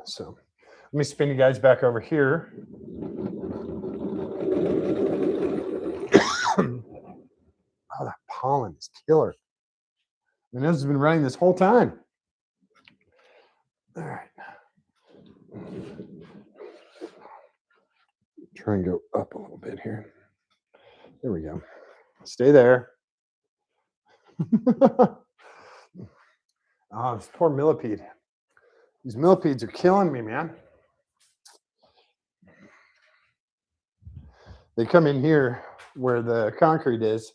So let me spin you guys back over here. Oh, that pollen is killer. My nose has been running this whole time. All right. Try and go up a little bit here. There we go. Stay there. Oh, this poor millipede. These millipedes are killing me, man. They come in here where the concrete is.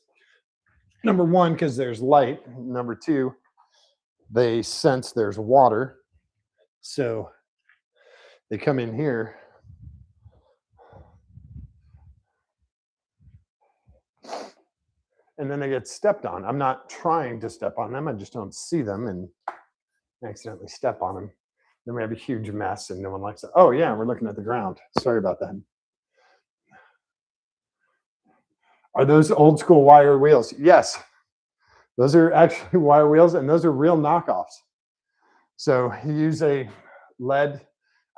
Number one, because there's light. Number two, they sense there's water. So they come in here. And then they get stepped on. I'm not trying to step on them. I just don't see them and accidentally step on them. Then we have a huge mess and no one likes it. Oh, yeah, we're looking at the ground. Sorry about that. Are those old school wire wheels? Yes. Those are actually wire wheels, and those are real knockoffs. So you use a lead.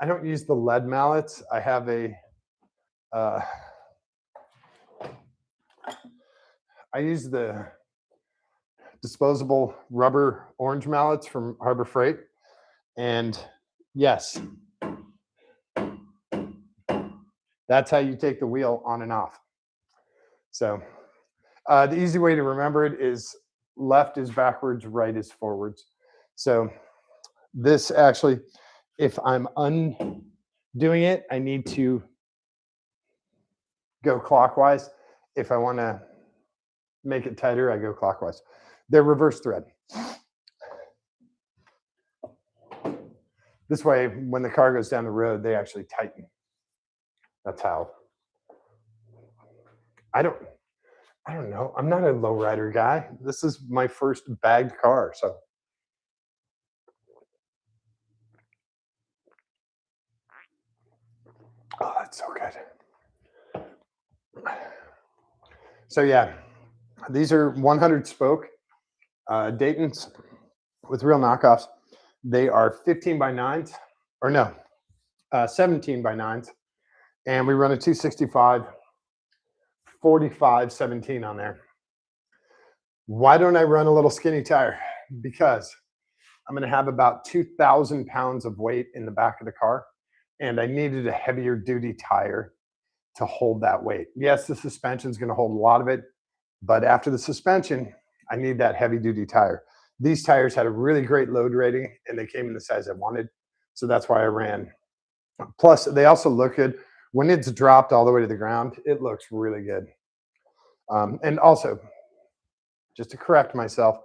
I don't use the lead mallets. I have I use the disposable rubber orange mallets from Harbor Freight. And yes, that's how you take the wheel on and off. So the easy way to remember it is left is backwards, right is forwards. So this actually, if I'm undoing it, I need to go clockwise. If I want to make it tighter, I go clockwise. They're reverse thread. This way, when the car goes down the road, they actually tighten. That's how. I don't know. I'm not a lowrider guy. This is my first bagged car, so. Oh, that's so good. So yeah, these are 100 spoke Daytons with real knockoffs. They are 15 by 9s, or no, 17 by 9s. And we run a 265, 45, 17 on there. Why don't I run a little skinny tire? Because I'm going to have about 2,000 pounds of weight in the back of the car. And I needed a heavier duty tire to hold that weight. Yes, the suspension is going to hold a lot of it, but after the suspension, I need that heavy duty tire. These tires had a really great load rating and they came in the size I wanted. So that's why I ran. Plus, they also look good. When it's dropped all the way to the ground, it looks really good. And also, just to correct myself,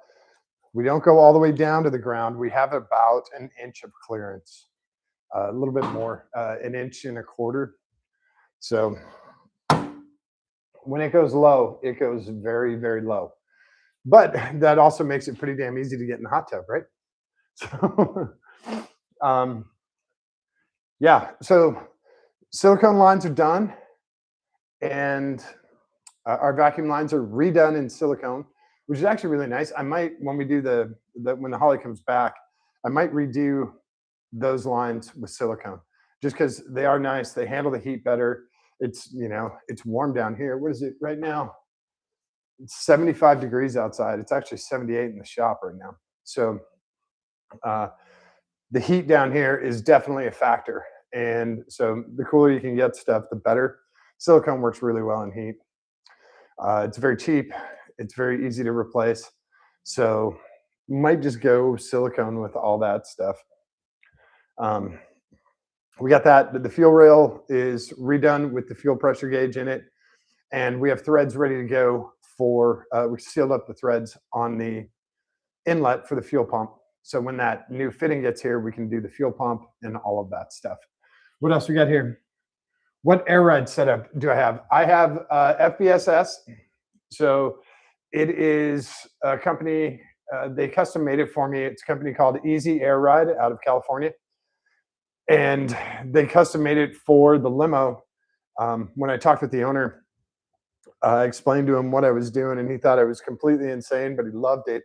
we don't go all the way down to the ground. We have about an inch of clearance, a little bit more, an inch and a quarter. So when it goes low, it goes very, very low. But that also makes it pretty damn easy to get in the hot tub, right? So, yeah, so silicone lines are done, and our vacuum lines are redone in silicone, which is actually really nice. I might, when we do when the Holly comes back, I might redo those lines with silicone, just because they are nice. They handle the heat better. It's, it's warm down here. What is it right now? It's 75 degrees outside. It's actually 78 in the shop right now. So the heat down here is definitely a factor. And so the cooler you can get stuff, the better. Silicone works really well in heat. It's very cheap. It's very easy to replace. So might just go silicone with all that stuff. We got that. The fuel rail is redone with the fuel pressure gauge in it. And we have threads ready to go for, we sealed up the threads on the inlet for the fuel pump. So when that new fitting gets here, we can do the fuel pump and all of that stuff. What else we got here? What air ride setup do I have? I have FBSS. So it is a company, they custom made it for me. It's a company called Easy Air Ride out of California. And they custom made it for the Limo. When I talked with the owner, I explained to him what I was doing, and he thought I was completely insane, but he loved it.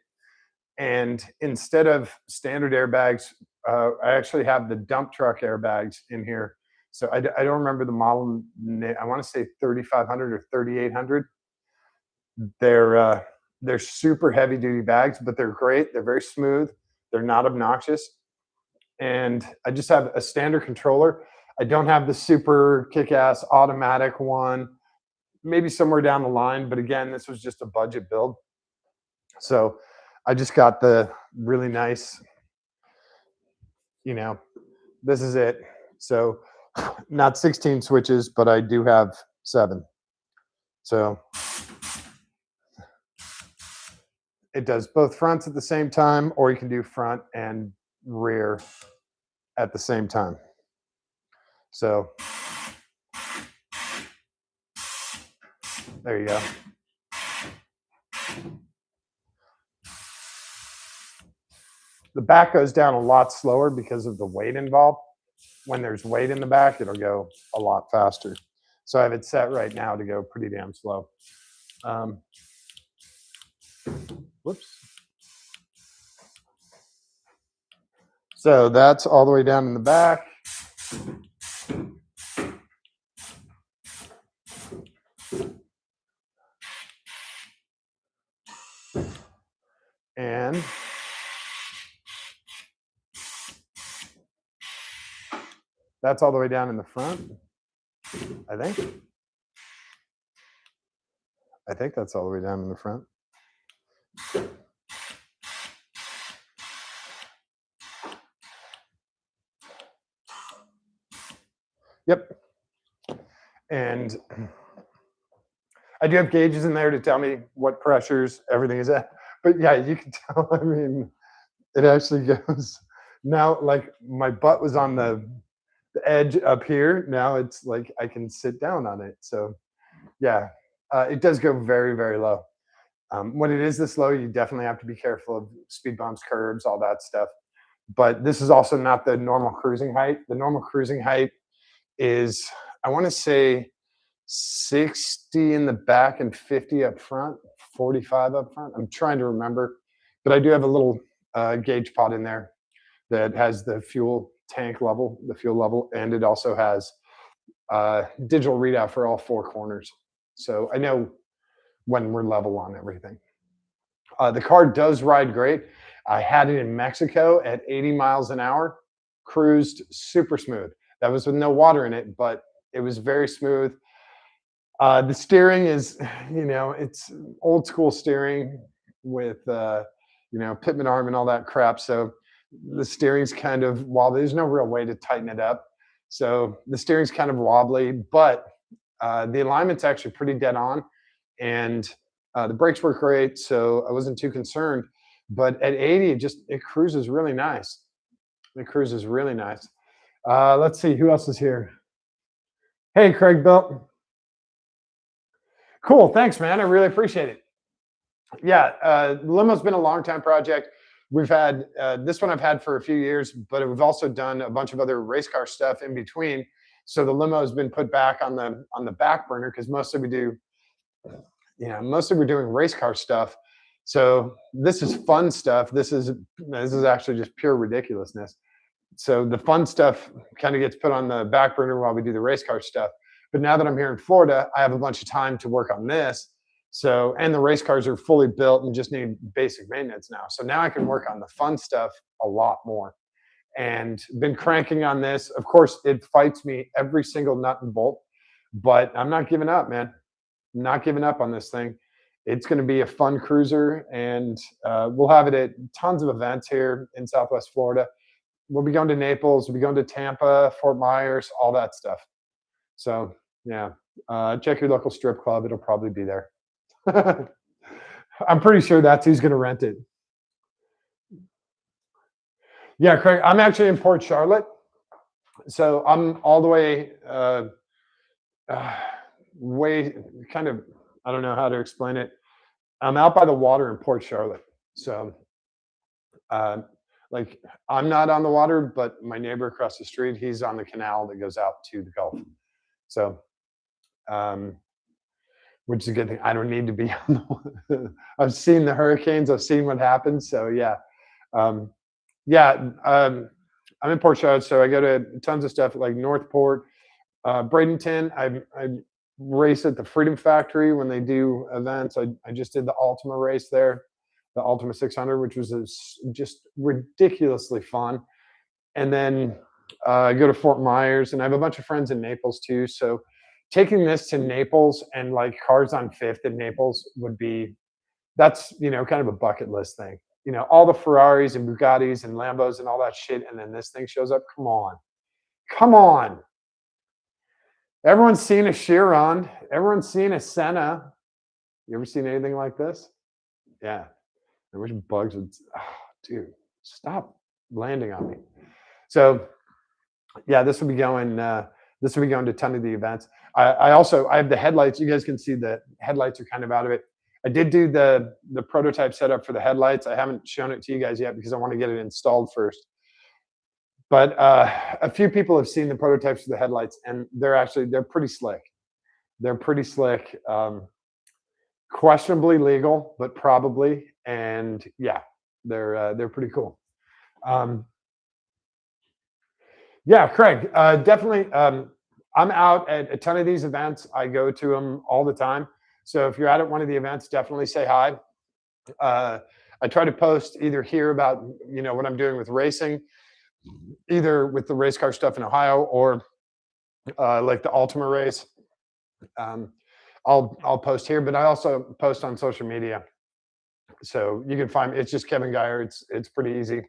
And instead of standard airbags, I actually have the dump truck airbags in here. So I don't remember the model. I want to say 3500 or 3800. They're super heavy duty bags, but they're great. They're very smooth. They're not obnoxious. And I just have a standard controller. I don't have the super kick-ass automatic one. Maybe somewhere down the line, but again, this was just a budget build. So I just got the really nice, this is it. So not 16 switches, but I do have 7. So it does both fronts at the same time, or you can do front and rear at the same time. So there you go. The back goes down a lot slower because of the weight involved. When there's weight in the back, it'll go a lot faster. So I have it set right now to go pretty damn slow. Whoops. So that's all the way down in the back. And that's all the way down in the front, I think. I think that's all the way down in the front. Yep. And I do have gauges in there to tell me what pressures everything is at. But yeah, you can tell, I mean, it actually goes now, like my butt was on the edge up here. Now it's like I can sit down on it. So yeah, it does go very, very low. When it is this low, you definitely have to be careful of speed bumps, curbs, all that stuff. But this is also not the normal cruising height. The normal cruising height is, I want to say, 60 in the back and 50 up front, 45 up front. I'm trying to remember, but I do have a little gauge pot in there that has the fuel tank level, the fuel level, and it also has digital readout for all four corners. So I know when we're level on everything. The car does ride great. I had it in Mexico at 80 miles an hour, cruised super smooth. That was with no water in it, but it was very smooth. The steering is, it's old school steering with, Pitman arm and all that crap. So the steering's kind of wobbly. There's no real way to tighten it up. So the steering's kind of wobbly, but the alignment's actually pretty dead on. And the brakes work great, so I wasn't too concerned. But at 80, it cruises really nice. It cruises really nice. Let's see, who else is here? Hey, Craig Bill. Cool, thanks, man. I really appreciate it. Yeah, Limo's been a long time project. We've had this one I've had for a few years, but we've also done a bunch of other race car stuff in between. So the limo has been put back on the back burner because mostly we're doing race car stuff. So this is fun stuff. This is actually just pure ridiculousness. So the fun stuff kind of gets put on the back burner while we do the race car stuff. But now that I'm here in Florida, I have a bunch of time to work on this. So, and the race cars are fully built and just need basic maintenance now. So now I can work on the fun stuff a lot more. And been cranking on this. Of course, it fights me every single nut and bolt, but I'm not giving up, man. I'm not giving up on this thing. It's going to be a fun cruiser, and we'll have it at tons of events here in Southwest Florida. We'll be going to Naples, we'll be going to Tampa, Fort Myers, all that stuff. So yeah, check your local strip club. It'll probably be there. I'm pretty sure that's who's going to rent it. Yeah, Craig, I'm actually in Port Charlotte. So I'm all the way, way kind of, I don't know how to explain it. I'm out by the water in Port Charlotte. So, like, I'm not on the water, but my neighbor across the street, he's on the canal that goes out to the Gulf. So, which is a good thing. I don't need to be on the I've seen the hurricanes. I've seen what happens. So yeah. I'm in Port Charlotte, so I go to tons of stuff like Northport, Bradenton. I race at the Freedom Factory when they do events. I just did the Ultima race there, the Ultima 600, which was just ridiculously fun. And then I go to Fort Myers, and I have a bunch of friends in Naples too. So taking this to Naples and like cars on Fifth in Naples that's kind of a bucket list thing. All the Ferraris and Bugattis and Lambos and all that shit, and then this thing shows up. Come on. Everyone's seen a Chiron. Everyone's seen a Senna. You ever seen anything like this? Yeah. I wish bugs would. Oh, dude, stop landing on me. So yeah, this will be going. This will be going to a ton of the events. I have the headlights. You guys can see the headlights are kind of out of it. I did do the prototype setup for the headlights. I haven't shown it to you guys yet because I want to get it installed first. But a few people have seen the prototypes for the headlights, and they're pretty slick. They're pretty slick. Questionably legal, but probably. And yeah, they're pretty cool. Yeah, Craig, definitely. I'm out at a ton of these events. I go to them all the time. So if you're out at one of the events, definitely say hi. I try to post either here about what I'm doing with racing, either with the race car stuff in Ohio or like the Ultima race. I'll post here, but I also post on social media. So you can find me. It's just Kevin Geyer. It's pretty easy.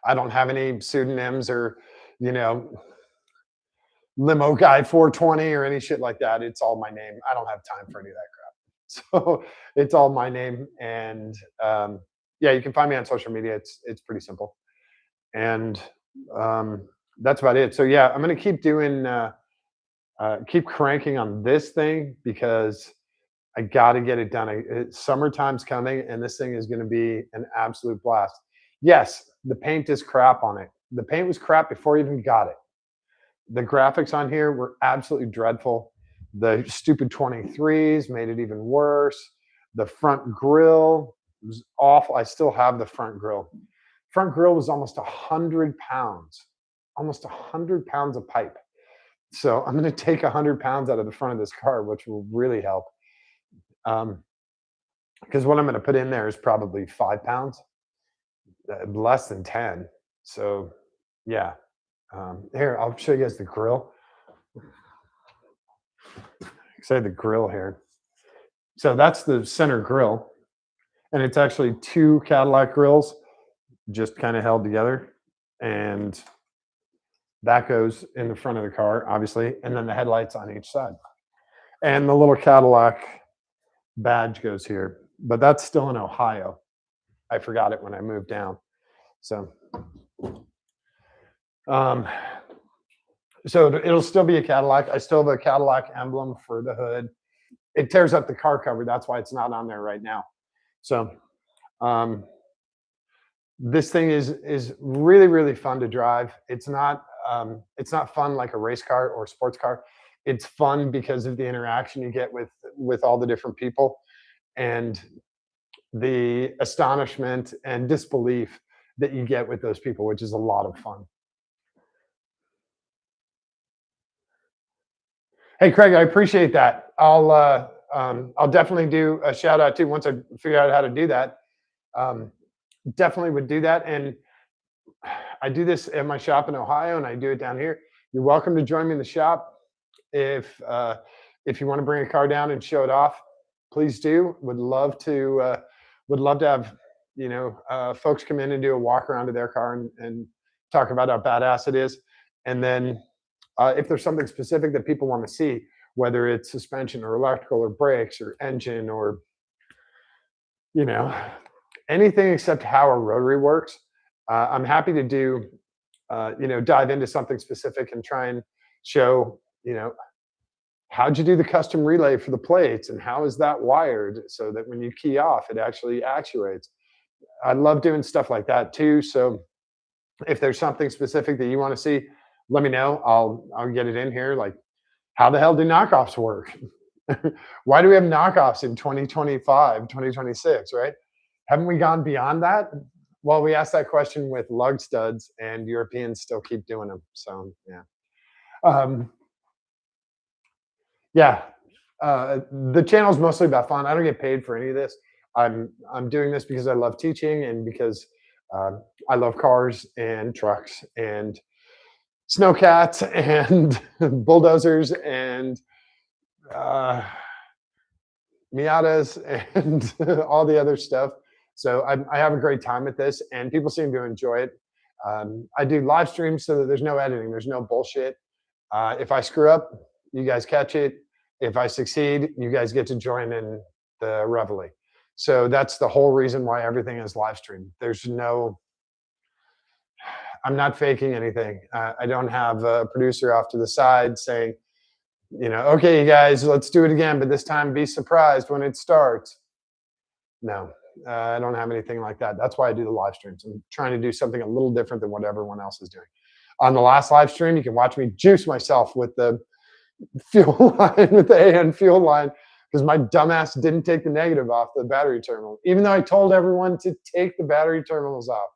I don't have any pseudonyms or Limo Guy 420 or any shit like that. It's all my name. I don't have time for any of that crap. So it's all my name. And yeah, you can find me on social media. It's pretty simple. And that's about it. So yeah, I'm gonna keep doing keep cranking on this thing because I got to get it done. Summertime's coming, and this thing is going to be an absolute blast. Yes, the paint is crap on it. The paint was crap before I even got it. The graphics on here were absolutely dreadful. The stupid 23s made it even worse. The front grille was awful. I still have the front grille. Front grille was almost 100 pounds, almost 100 pounds of pipe. So I'm going to take 100 pounds out of the front of this car, which will really help. Because what I'm going to put in there is probably 5 pounds, less than 10. So yeah. Here, I'll show you guys the grill. Say the grill here. So that's the center grill, and it's actually 2 Cadillac grills just kind of held together, and that goes in the front of the car, obviously, and then the headlights on each side, and the little Cadillac badge goes here. But that's still in Ohio. I forgot it when I moved down. So so it'll still be a Cadillac. I still have a Cadillac emblem for the hood. It tears up the car cover. That's why it's not on there right now. So this thing is really, really fun to drive. It's not fun like a race car or a sports car. It's fun because of the interaction you get with all the different people and the astonishment and disbelief that you get with those people, which is a lot of fun. Hey, Craig, I appreciate that. I'll definitely do a shout out too once I figure out how to do that. Definitely would do that. And I do this at my shop in Ohio, and I do it down here. You're welcome to join me in the shop. If you want to bring a car down and show it off, please do. Would love to have folks come in and do a walk around to their car and talk about how badass it is. And then if there's something specific that people want to see, whether it's suspension or electrical or brakes or engine or anything except how a rotary works, I'm happy to do dive into something specific and try and show how'd you do the custom relay for the plates and how is that wired so that when you key off it actually actuates. I love doing stuff like that too. So if there's something specific that you want to see, let me know. I'll get it in here. Like, how the hell do knockoffs work? Why do we have knockoffs in 2025, 2026, right? Haven't we gone beyond that? Well, we asked that question with lug studs, and Europeans still keep doing them. So yeah. The channel is mostly about fun. I don't get paid for any of this. I'm doing this because I love teaching and because I love cars and trucks and snowcats and bulldozers and Miatas and all the other stuff. So I have a great time with this, and people seem to enjoy it. I do live streams so that there's no editing, there's no bullshit. If I screw up, you guys catch it. If I succeed, you guys get to join in the reveille. So that's the whole reason why everything is live streamed. I'm not faking anything. I don't have a producer off to the side saying, okay, you guys, let's do it again, but this time be surprised when it starts. No, I don't have anything like that. That's why I do the live streams. I'm trying to do something a little different than what everyone else is doing. On the last live stream, you can watch me juice myself with the fuel line, with the AN fuel line, because my dumbass didn't take the negative off the battery terminal, even though I told everyone to take the battery terminals off.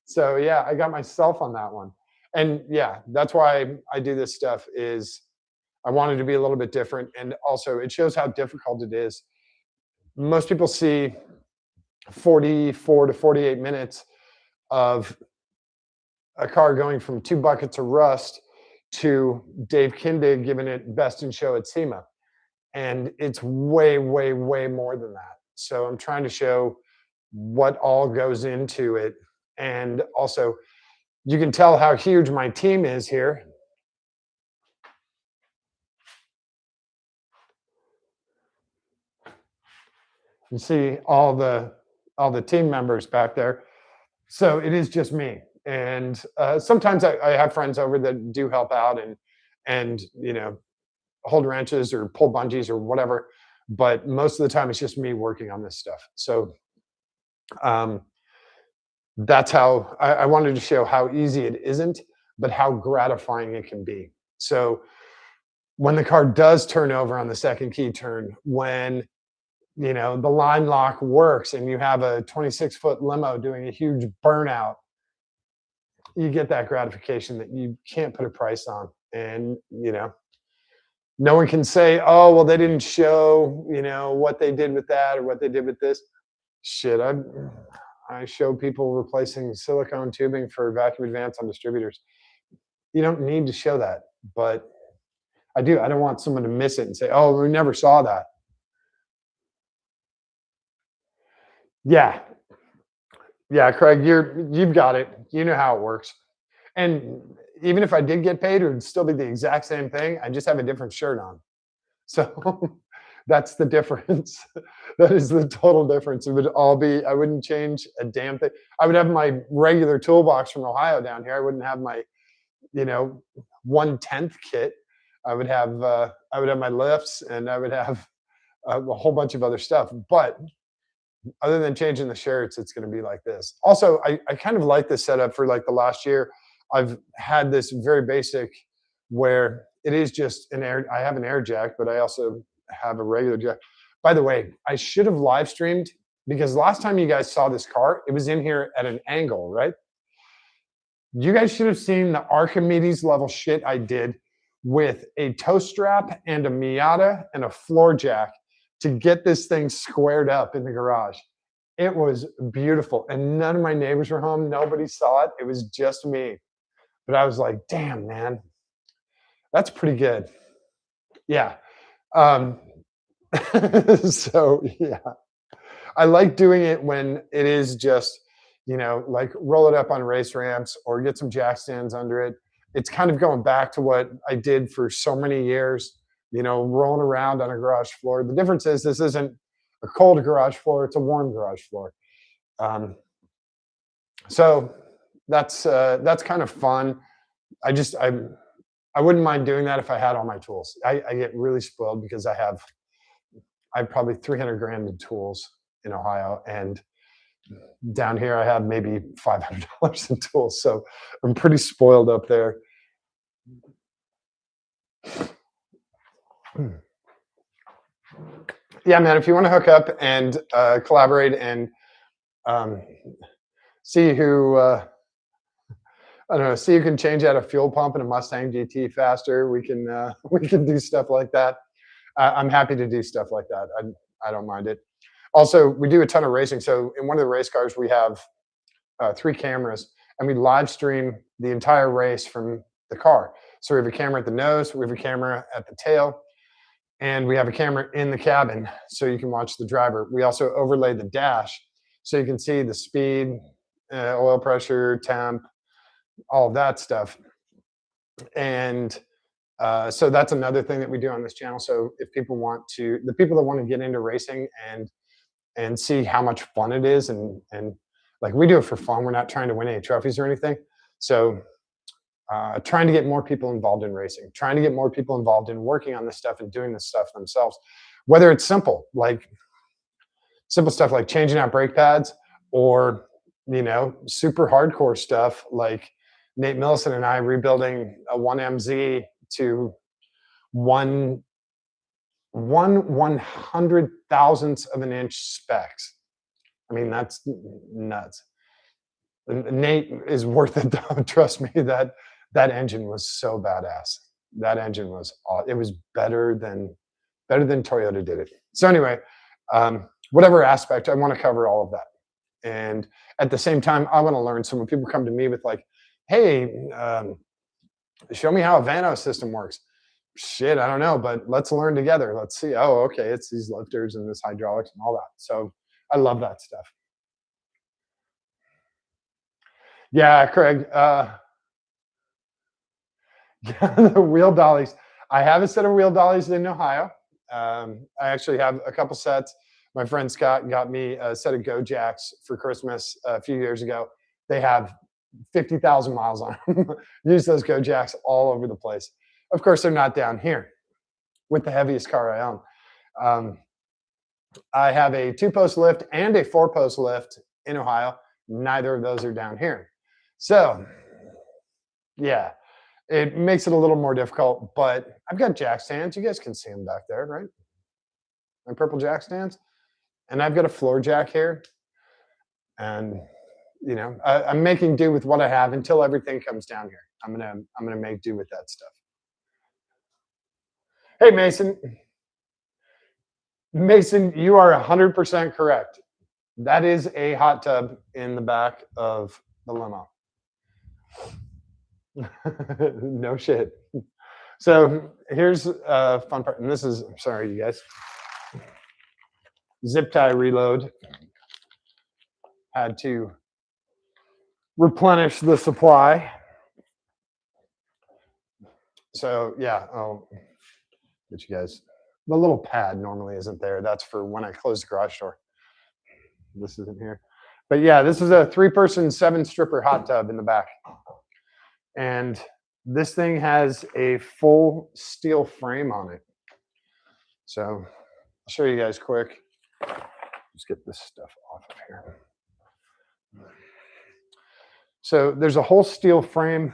So yeah, I got myself on that one. And yeah, that's why I do this stuff, is I wanted to be a little bit different. And also it shows how difficult it is. Most people see 44 to 48 minutes of a car going from 2 buckets of rust to Dave Kindig giving it best in show at SEMA. And it's way, way, way more than that. So I'm trying to show what all goes into it. And also, you can tell how huge my team is here. You see all the team members back there. So it is just me. And sometimes I have friends over that do help out and hold wrenches or pull bungees or whatever. But most of the time, it's just me working on this stuff. So that's how I wanted to show how easy it isn't, but how gratifying it can be. So when the car does turn over on the second key turn, when the line lock works and you have a 26-foot limo doing a huge burnout, you get that gratification that you can't put a price on. And no one can say, oh well, they didn't show what they did with that or what they did with this. Shit, I show people replacing silicone tubing for vacuum advance on distributors. You don't need to show that, but I do. I don't want someone to miss it and say, oh, we never saw that. Yeah, Craig, you've got it. You know how it works. And even if I did get paid, it would still be the exact same thing. I just have a different shirt on. So that's the difference. That is the total difference. It would all be, I wouldn't change a damn thing. I would have my regular toolbox from Ohio down here. I wouldn't have my, 1/10 kit. I would have my lifts, and I would have a whole bunch of other stuff. But other than changing the shirts, it's going to be like this. Also, I kind of like this setup for like the last year. I've had this very basic where it is just I have an air jack, but I also have a regular jack. By the way, I should have live streamed, because last time you guys saw this car, it was in here at an angle, right? You guys should have seen the Archimedes level shit I did with a toe strap and a Miata and a floor jack to get this thing squared up in the garage. It was beautiful. And none of my neighbors were home. Nobody saw it. It was just me. But I was like, damn, man, that's pretty good. Yeah. So, yeah. I like doing it when it is just, like roll it up on race ramps or get some jack stands under it. It's kind of going back to what I did for so many years, rolling around on a garage floor. The difference is this isn't a cold garage floor, it's a warm garage floor. So that's kind of fun. I wouldn't mind doing that if I had all my tools. I get really spoiled because I have probably 300 grand in tools in Ohio, and down here I have maybe $500 in tools. So I'm pretty spoiled up there. Yeah, man, if you want to hook up and collaborate and see who, I don't know, see who can change out a fuel pump in a Mustang GT faster, we can do stuff like that. I'm happy to do stuff like that. I don't mind it. Also, we do a ton of racing. So in one of the race cars, we have 3 cameras, and we live stream the entire race from the car. So we have a camera at the nose, we have a camera at the tail, and we have a camera in the cabin so you can watch the driver. We also overlay the dash so you can see the speed, oil pressure, temp, all of that stuff. And So that's another thing that we do on this channel. So if people want to, the people that want to get into racing and see how much fun it is, and like we do it for fun. We're not trying to win any trophies or anything. So trying to get more people involved in racing, trying to get more people involved in working on this stuff and doing this stuff themselves, whether it's simple stuff like changing out brake pads, or super hardcore stuff like Nate Millison and I rebuilding a 1MZ to one hundred thousandths of an inch specs. I mean, that's nuts. Nate is worth it though. Trust me, that engine was so badass. That engine was it was better than Toyota did it. So anyway, whatever aspect, I want to cover all of that. And at the same time, I want to learn. So when people come to me with like, hey, show me how a Vano system works. Shit, I don't know, but let's learn together. Let's see. Oh, okay, it's these lifters and this hydraulics and all that. So I love that stuff. Yeah, Craig. The wheel dollies. I have a set of wheel dollies in Ohio. I actually have a couple sets. My friend Scott got me a set of Go Jacks for Christmas a few years ago. They have 50,000 miles on them. Use those Go Jacks all over the place. Of course, they're not down here with the heaviest car I own. I have a 2-post lift and a 4-post lift in Ohio. Neither of those are down here. So, yeah, it makes it a little more difficult, but I've got jack stands. You guys can see them back there, right? My purple jack stands. And I've got a floor jack here. And, I'm making do with what I have until everything comes down here. I'm gonna make do with that stuff. Hey, Mason, you are 100% correct. That is a hot tub in the back of the limo. No shit. So here's a fun part, and this is, I'm sorry, you guys. Zip tie reload. Had to replenish the supply. So yeah, I'll get you guys. The little pad normally isn't there. That's for when I close the garage door. This isn't here. But yeah, this is a 3-person 7-stripper hot tub in the back. And this thing has a full steel frame on it. So I'll show you guys quick. Just get this stuff off of here. So there's a whole steel frame.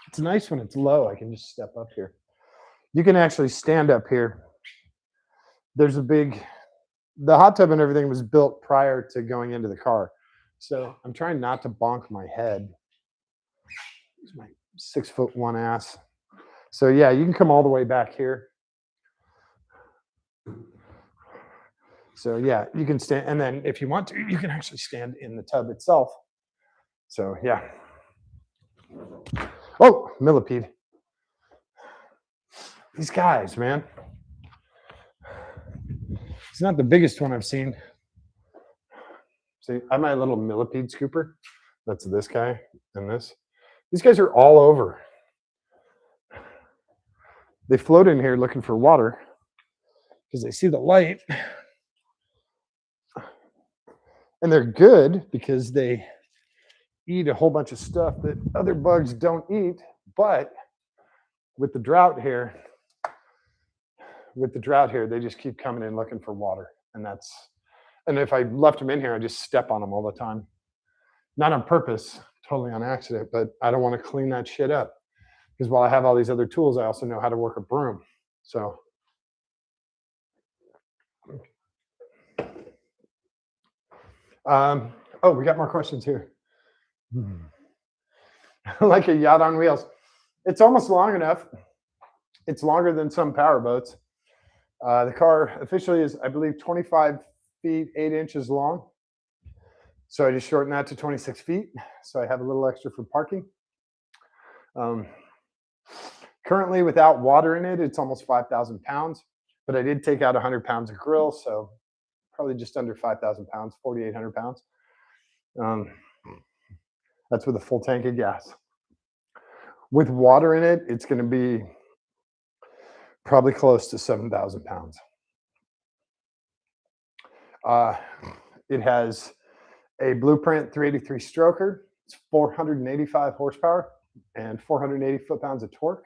It's nice when it's low. I can just step up here. You can actually stand up here. There's the hot tub and everything was built prior to going into the car. So I'm trying not to bonk my head. It's my 6'1" ass. So yeah, you can come all the way back here. So yeah, you can stand, and then if you want to, you can actually stand in the tub itself. So yeah. Oh, millipede. These guys, man. It's not the biggest one I've seen. See, I have my little millipede scooper. That's this guy and this. These guys are all over. They float in here looking for water because they see the light. And they're good because they eat a whole bunch of stuff that other bugs don't eat. But with the drought here, they just keep coming in looking for water. And if I left them in here, I just step on them all the time. Not on purpose, totally on accident, but I don't want to clean that shit up. Because while I have all these other tools, I also know how to work a broom. So we got more questions here. Like a yacht on wheels. It's almost long enough. It's longer than some power boats. The car officially is, I believe, 25 feet, 8 inches long. So I just shortened that to 26 feet. So I have a little extra for parking. Currently, without water in it, it's almost 5,000 pounds. But I did take out 100 pounds of grill, so probably just under 5,000 pounds, 4,800 pounds. That's with a full tank of gas. With water in it, it's going to be probably close to 7,000 pounds. Uh, it has a Blueprint 383 stroker. It's 485 horsepower and 480 foot-pounds of torque.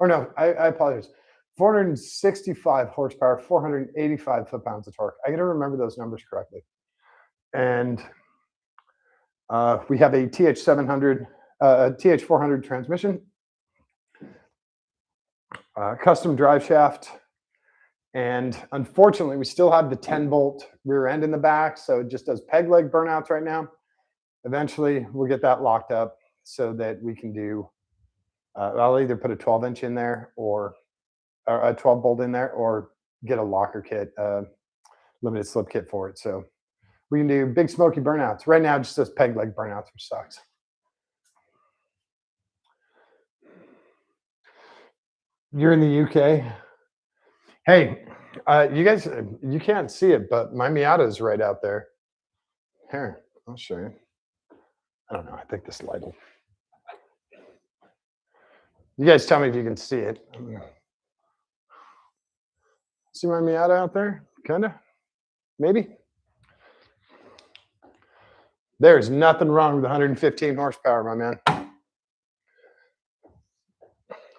Or no, I apologize. 465 horsepower, 485 foot-pounds of torque. I got to remember those numbers correctly. And we have a TH700, TH400 transmission, custom drive shaft, and unfortunately, we still have the 10-bolt rear end in the back, so it just does peg leg burnouts right now. Eventually, we'll get that locked up so that we can do, I'll either put a 12-inch in there or a 12-bolt in there or get a locker kit, limited slip kit for it. So we can do big smoky burnouts. Right now, it just does peg leg burnouts, which sucks. You're in the UK. Hey, you guys, you can't see it, but my Miata is right out there. Here, I'll show you. I don't know. I think this light will. You guys tell me if you can see it. See my Miata out there? Kind of? Maybe? There's nothing wrong with 115 horsepower, my man.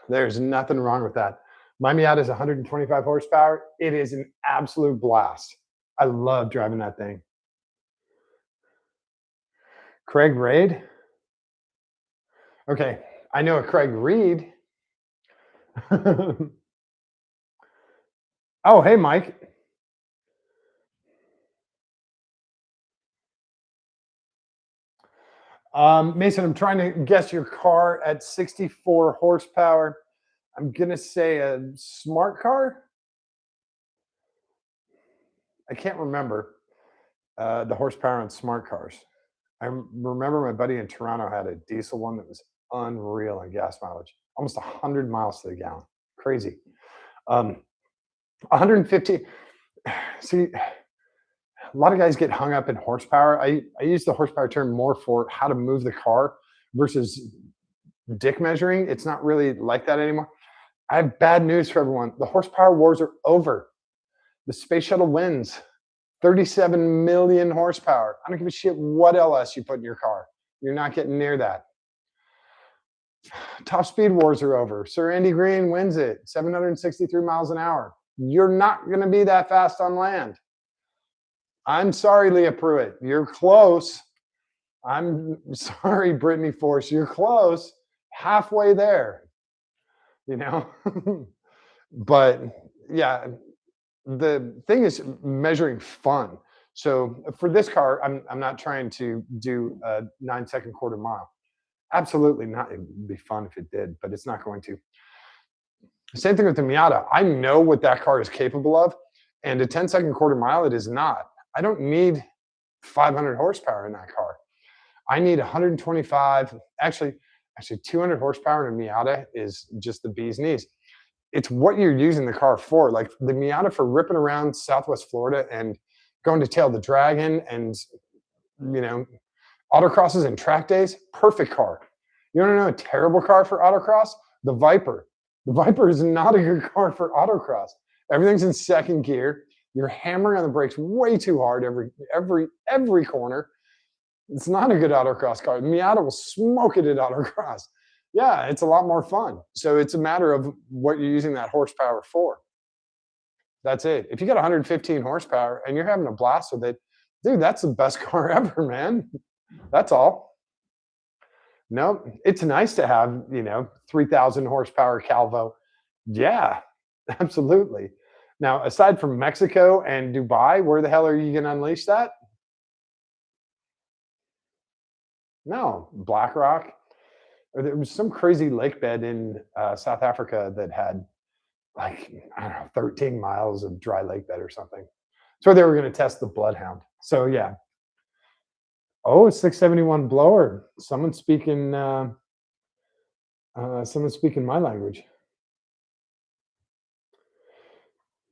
There's nothing wrong with that. My Miata is 125 horsepower. It is an absolute blast. I love driving that thing. Craig Raid? Okay, I know a Craig Reed. Oh, hey, Mike. Mason, I'm trying to guess your car at 64 horsepower. I'm going to say a smart car. I can't remember the horsepower on smart cars. I remember my buddy in Toronto had a diesel one that was unreal in gas mileage, almost 100 miles to the gallon. Crazy. 150. See, a lot of guys get hung up in horsepower. I use the horsepower term more for how to move the car versus dick measuring. It's not really like that anymore. I have bad news for everyone. The horsepower wars are over. The space shuttle wins. 37 million horsepower. I don't give a shit what LS you put in your car. You're not getting near that. Top speed wars are over. Sir Andy Green wins it. 763 miles an hour. You're not going to be that fast on land. I'm sorry, Leah Pruitt. You're close. I'm sorry, Brittany Force. You're close. Halfway there. You know? But yeah, the thing is measuring fun. So for this car, I'm not trying to do a 9-second quarter mile. Absolutely not. It would be fun if it did, but it's not going to. Same thing with the Miata. I know what that car is capable of, and a 10-second quarter mile, it is not. I don't need 500 horsepower in that car. I need 125, actually 200 horsepower in a Miata is just the bee's knees. It's what you're using the car for. Like the Miata for ripping around Southwest Florida and going to tail the dragon and, you know, autocrosses and track days, perfect car. You want to know a terrible car for autocross? The Viper. The Viper is not a good car for autocross. Everything's in second gear. You're hammering on the brakes way too hard every corner. It's not a good autocross car. Miata will smoke it at autocross. Yeah, it's a lot more fun. So it's a matter of what you're using that horsepower for. That's it. If you got 115 horsepower and you're having a blast with it, dude, that's the best car ever, man. That's all. No, it's nice to have, 3,000 horsepower Calvo. Yeah, absolutely. Now, aside from Mexico and Dubai, where the hell are you going to unleash that? No, Black Rock. Or there was some crazy lake bed in South Africa that had, like, I don't know, 13 miles of dry lake bed or something. So they were going to test the Bloodhound. So, yeah. Oh, 671 blower. Someone's speaking my language.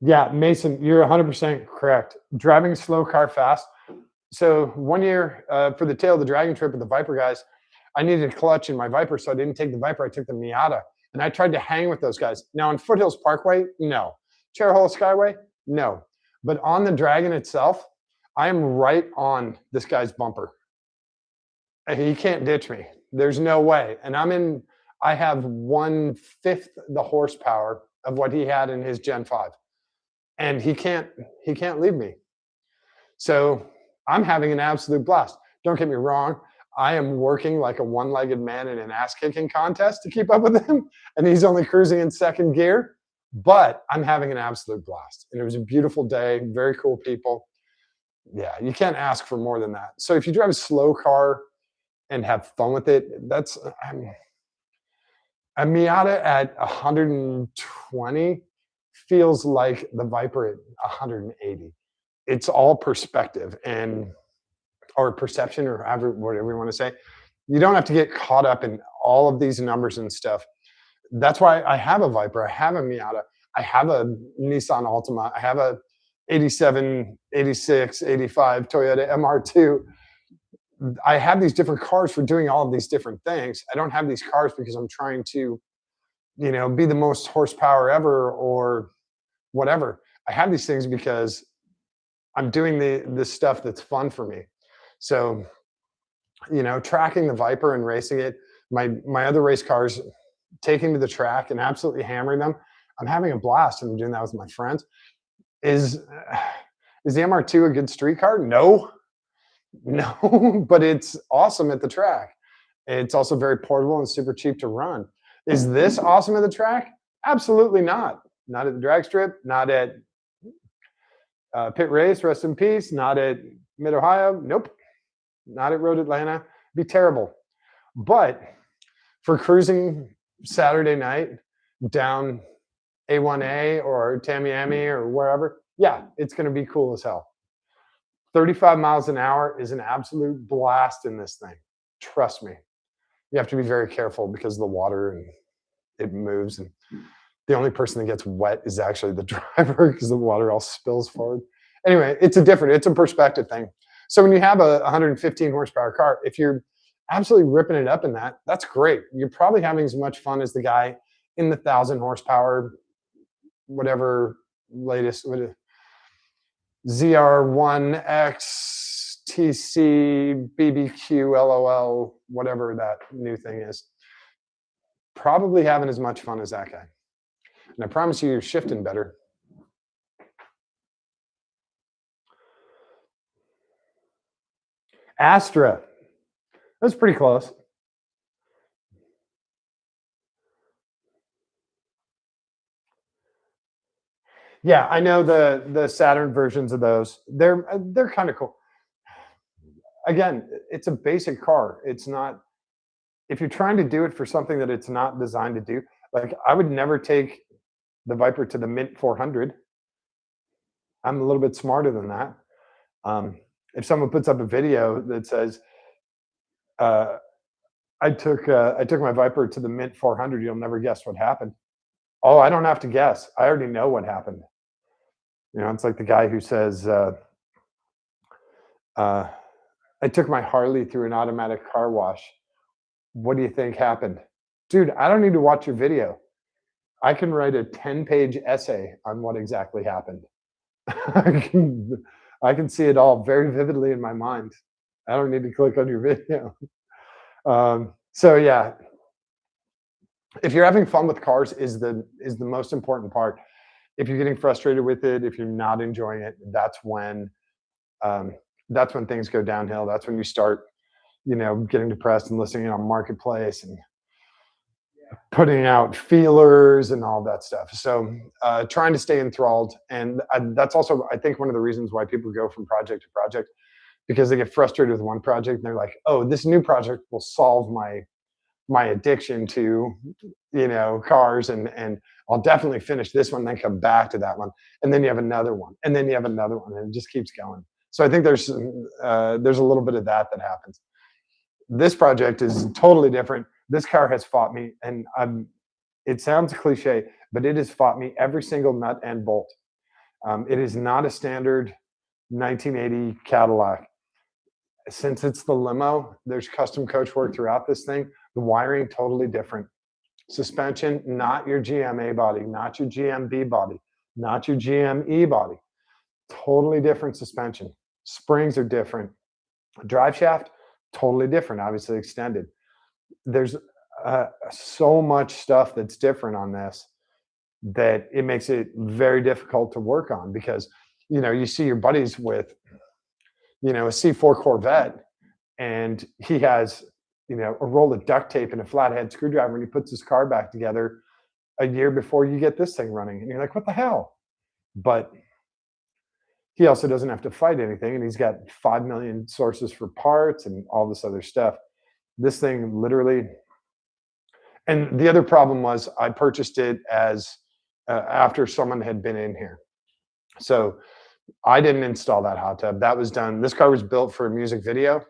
Yeah, Mason, you're 100% correct. Driving a slow car fast. So 1 year for the Tail of the Dragon trip with the Viper guys, I needed a clutch in my Viper, so I didn't take the Viper. I took the Miata, and I tried to hang with those guys. Now on Foothills Parkway, no. Cherry Skyway, no. But on the Dragon itself, I am right on this guy's bumper. He can't ditch me. There's no way. And I have 1/5 the horsepower of what he had in his Gen 5. And he can't leave me. So I'm having an absolute blast. Don't get me wrong. I am working like a one-legged man in an ass-kicking contest to keep up with him. And he's only cruising in second gear. But I'm having an absolute blast. And it was a beautiful day, very cool people. Yeah, you can't ask for more than that. So if you drive a slow car and have fun with it, that's a Miata at 120 feels like the Viper at 180. It's all perspective or perception, or whatever you want to say. You don't have to get caught up in all of these numbers and stuff. That's why I have a Viper. I have a Miata. I have a Nissan Altima. I have a 87, 86, 85 Toyota MR2. I have these different cars for doing all of these different things. I don't have these cars because I'm trying to, be the most horsepower ever or whatever. I have these things because I'm doing this stuff that's fun for me. So, tracking the Viper and racing it, my other race cars, taking to the track and absolutely hammering them. I'm having a blast, and I'm doing that with my friends. Is the MR2 a good street car? No, but it's awesome at the track. It's also very portable and super cheap to run. Is this awesome at the track? Absolutely not. Not at the drag strip, not at Pit Race, rest in peace, not at Mid-Ohio, nope. Not at Road Atlanta, be terrible. But for cruising Saturday night down A1A or Tamiami or wherever, yeah, it's going to be cool as hell. 35 miles an hour is an absolute blast in this thing. Trust me. You have to be very careful because of the water and it moves. And the only person that gets wet is actually the driver because the water all spills forward. Anyway, it's a perspective thing. So when you have a 115 horsepower car, if you're absolutely ripping it up in that, that's great. You're probably having as much fun as the guy in the 1,000 horsepower, whatever latest, ZR1X, TC, BBQ, LOL, whatever that new thing is. Probably having as much fun as that guy. And I promise you, you're shifting better. Astra. That's pretty close. Yeah, I know the Saturn versions of those. They're kind of cool. Again, it's a basic car. It's not, if you're trying to do it for something that it's not designed to do, like I would never take the Viper to the Mint 400. I'm a little bit smarter than that. If someone puts up a video that says, I took my Viper to the Mint 400, you'll never guess what happened. Oh, I don't have to guess. I already know what happened. It's like the guy who says, I took my Harley through an automatic car wash. What do you think happened? Dude, I don't need to watch your video. I can write a 10-page essay on what exactly happened. I can see it all very vividly in my mind. I don't need to click on your video. So yeah, if you're having fun with cars is the most important part. If you're getting frustrated with it, if you're not enjoying it, that's when things go downhill. That's when you start, getting depressed and listening on Marketplace and putting out feelers and all that stuff. So trying to stay enthralled. And that's also, I think, one of the reasons why people go from project to project, because they get frustrated with one project and they're like, oh, this new project will solve my addiction to, cars, and I'll definitely finish this one, then come back to that one. And then you have another one, and then you have another one, and it just keeps going. So I think there's a little bit of that happens. This project is totally different. This car has fought me, and it sounds cliche, but it has fought me every single nut and bolt. It is not a standard 1980 Cadillac. since it's the Limo, there's custom coach work throughout this thing. The wiring totally different. Suspension, not your GMA body, not your GMB body, not your GME body. Totally different suspension. Springs are different. Drive shaft, totally different, obviously extended. There's so much stuff that's different on this that it makes it very difficult to work on because, you see your buddies with, a C4 Corvette and he has, a roll of duct tape and a flathead screwdriver and he puts his car back together a year before you get this thing running. And you're like, what the hell? But he also doesn't have to fight anything and he's got 5 million sources for parts and all this other stuff. This thing literally, and the other problem was I purchased it as after someone had been in here. So I didn't install that hot tub. That was done. This car was built for a music video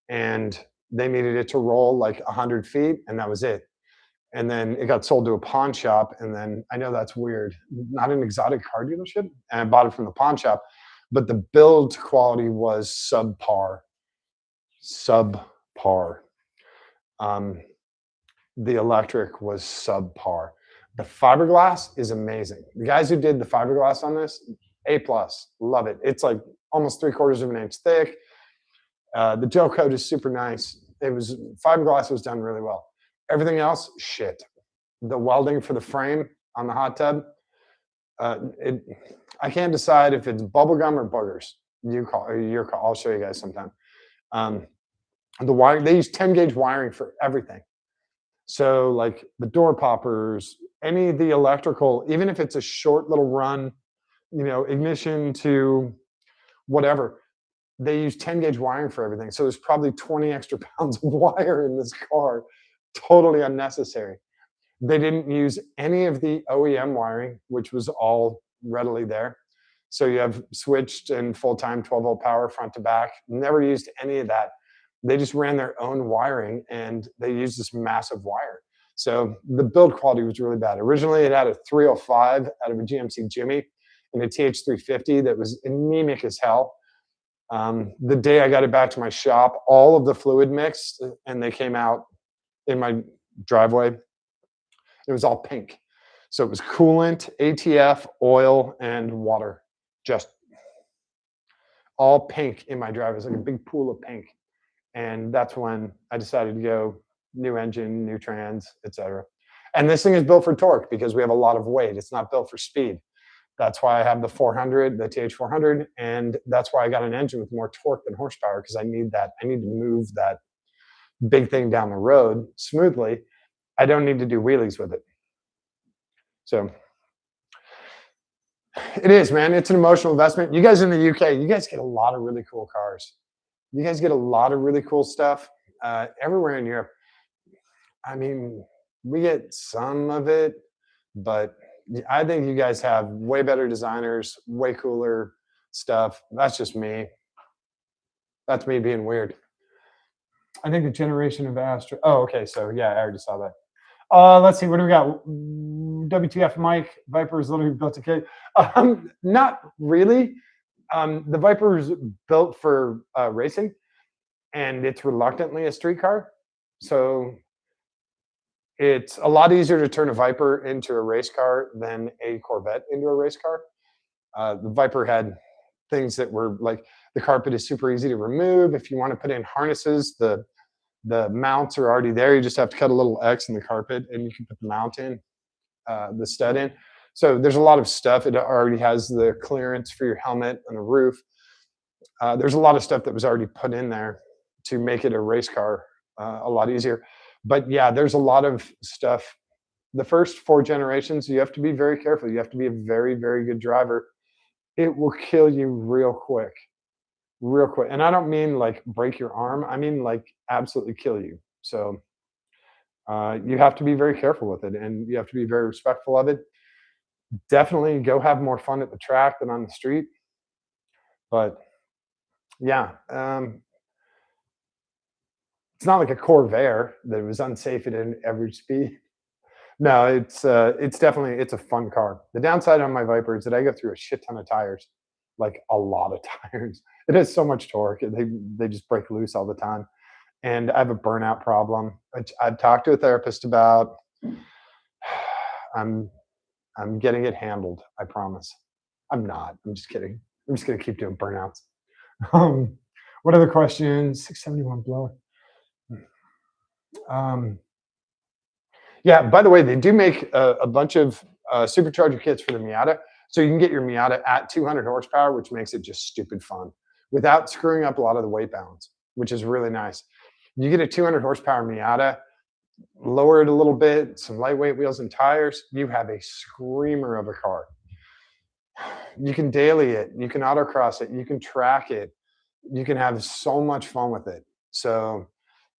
and they needed it to roll like 100 feet and that was it. And then it got sold to a pawn shop. And then I know that's weird, not an exotic car dealership. And I bought it from the pawn shop, but the build quality was subpar. The electric was subpar. The fiberglass is amazing. The guys who did the fiberglass on this, A+, love it. It's like almost 3/4 of an inch thick. The gel coat is super nice. Fiberglass was done really well. Everything else, shit. The welding for the frame on the hot tub, I can't decide if it's bubblegum or boogers. You call or your call. I'll show you guys sometime. The wiring, they use 10 gauge wiring for everything. So like the door poppers, any of the electrical, even if it's a short little run, ignition to whatever, they use 10 gauge wiring for everything. So there's probably 20 extra pounds of wire in this car, totally unnecessary. They didn't use any of the OEM wiring, which was all readily there. So you have switched and full-time 12-volt power front to back. Never used any of that. They just ran their own wiring and they used this massive wire. So the build quality was really bad. Originally, it had a 305 out of a GMC Jimmy and a TH350 that was anemic as hell. The day I got it back to my shop, all of the fluid mixed and they came out in my driveway. It was all pink. So it was coolant, ATF, oil, and water. Just all pink in my driveway. It was like a big pool of pink. And that's when I decided to go new engine, new trans, etc. And this thing is built for torque because we have a lot of weight. It's not built for speed. That's why I have the 400, the TH400, and that's why I got an engine with more torque than horsepower because I need that. I need to move that big thing down the road smoothly. I don't need to do wheelies with it. So it is, man. It's an emotional investment. You guys in the UK, you guys get a lot of really cool cars. You guys get a lot of really cool stuff everywhere in Europe. I mean, we get some of it, but I think you guys have way better designers, way cooler stuff. That's just me. That's me being weird. I think the generation of Astra. Oh, okay. So yeah, I already saw that. Let's see. What do we got? WTF Mike, Viper is literally built to kill. Not really. The Viper is built for racing, and it's reluctantly a street car. So it's a lot easier to turn a Viper into a race car than a Corvette into a race car. The Viper had things that were like the carpet is super easy to remove. If you want to put in harnesses, the mounts are already there. You just have to cut a little X in the carpet and you can put the mount in, the stud in. So there's a lot of stuff. It already has the clearance for your helmet and the roof. There's a lot of stuff that was already put in there to make it a race car a lot easier. But yeah, there's a lot of stuff. The first 4 generations, you have to be very careful. You have to be a very, very good driver. It will kill you real quick. Real quick. And I don't mean like break your arm. I mean like absolutely kill you. So you have to be very careful with it and you have to be very respectful of it. Definitely go have more fun at the track than on the street. But yeah, it's not like a Corvair that was unsafe at every speed. No, it's definitely, it's a fun car. The downside on my Viper is that I go through a shit ton of tires, like a lot of tires. It has so much torque. They just break loose all the time. And I have a burnout problem, which I've talked to a therapist about. I'm I'm getting it handled. I promise. I'm not. I'm just kidding. I'm just gonna keep doing burnouts. Um, what other questions? 671 blower. Um, yeah. By the way, they do make a bunch of supercharger kits for the Miata, so you can get your Miata at 200 horsepower, which makes it just stupid fun without screwing up a lot of the weight balance, which is really nice. You get a 200 horsepower Miata, lower it a little bit, some lightweight wheels and tires, you have a screamer of a car. You can daily it, you can autocross it, you can track it, you can have so much fun with it. So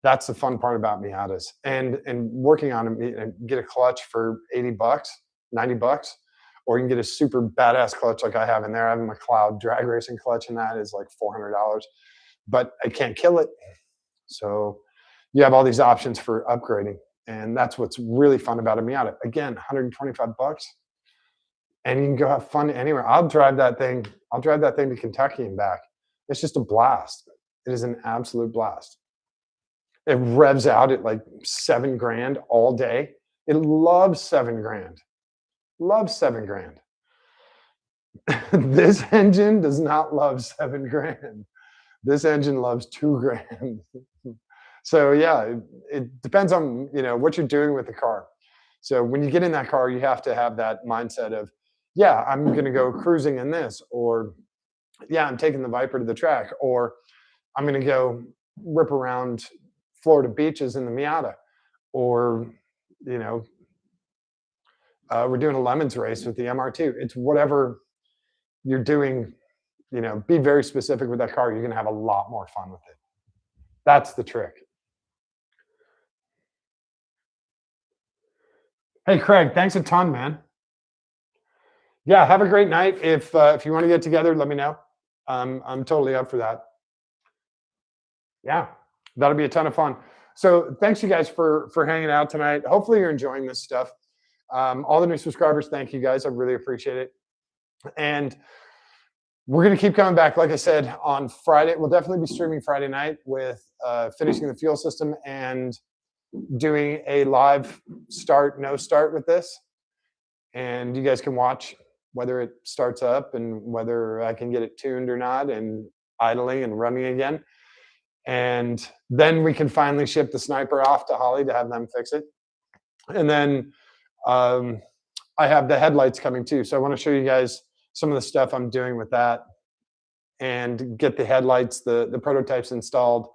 that's the fun part about Miatas. And working on them, and get a clutch for 80 bucks, 90 bucks, or you can get a super badass clutch like I have in there. I have a McLeod drag racing clutch, and that is like $400, but I can't kill it. So you have all these options for upgrading. And that's what's really fun about a Miata. Again, 125 bucks, and you can go have fun anywhere. I'll drive that thing. I'll drive that thing to Kentucky and back. It's just a blast. It is an absolute blast. It revs out at like 7 grand all day. It loves 7 grand. Loves 7 grand. This engine does not love 7 grand. This engine loves 2 grand. So yeah, it depends on what you're doing with the car. So when you get in that car, you have to have that mindset of, yeah, I'm going to go cruising in this, or yeah, I'm taking the Viper to the track, or I'm going to go rip around Florida beaches in the Miata, or you know, we're doing a lemons race with the MR2. It's whatever you're doing. Be very specific with that car. You're going to have a lot more fun with it. That's the trick. Hey, Craig, thanks a ton, man. Yeah, have a great night. If you want to get together, let me know. I'm totally up for that. Yeah, that'll be a ton of fun. So thanks you guys for hanging out tonight. Hopefully you're enjoying this stuff. All the new subscribers, thank you guys. I really appreciate it. And we're going to keep coming back. Like I said, on Friday, we'll definitely be streaming Friday night with finishing the fuel system and doing a live start, no start with this. And you guys can watch whether it starts up and whether I can get it tuned or not and idling and running again. And then we can finally ship the Sniper off to Holly to have them fix it. And then I have the headlights coming too. So I want to show you guys some of the stuff I'm doing with that and get the headlights, the prototypes installed,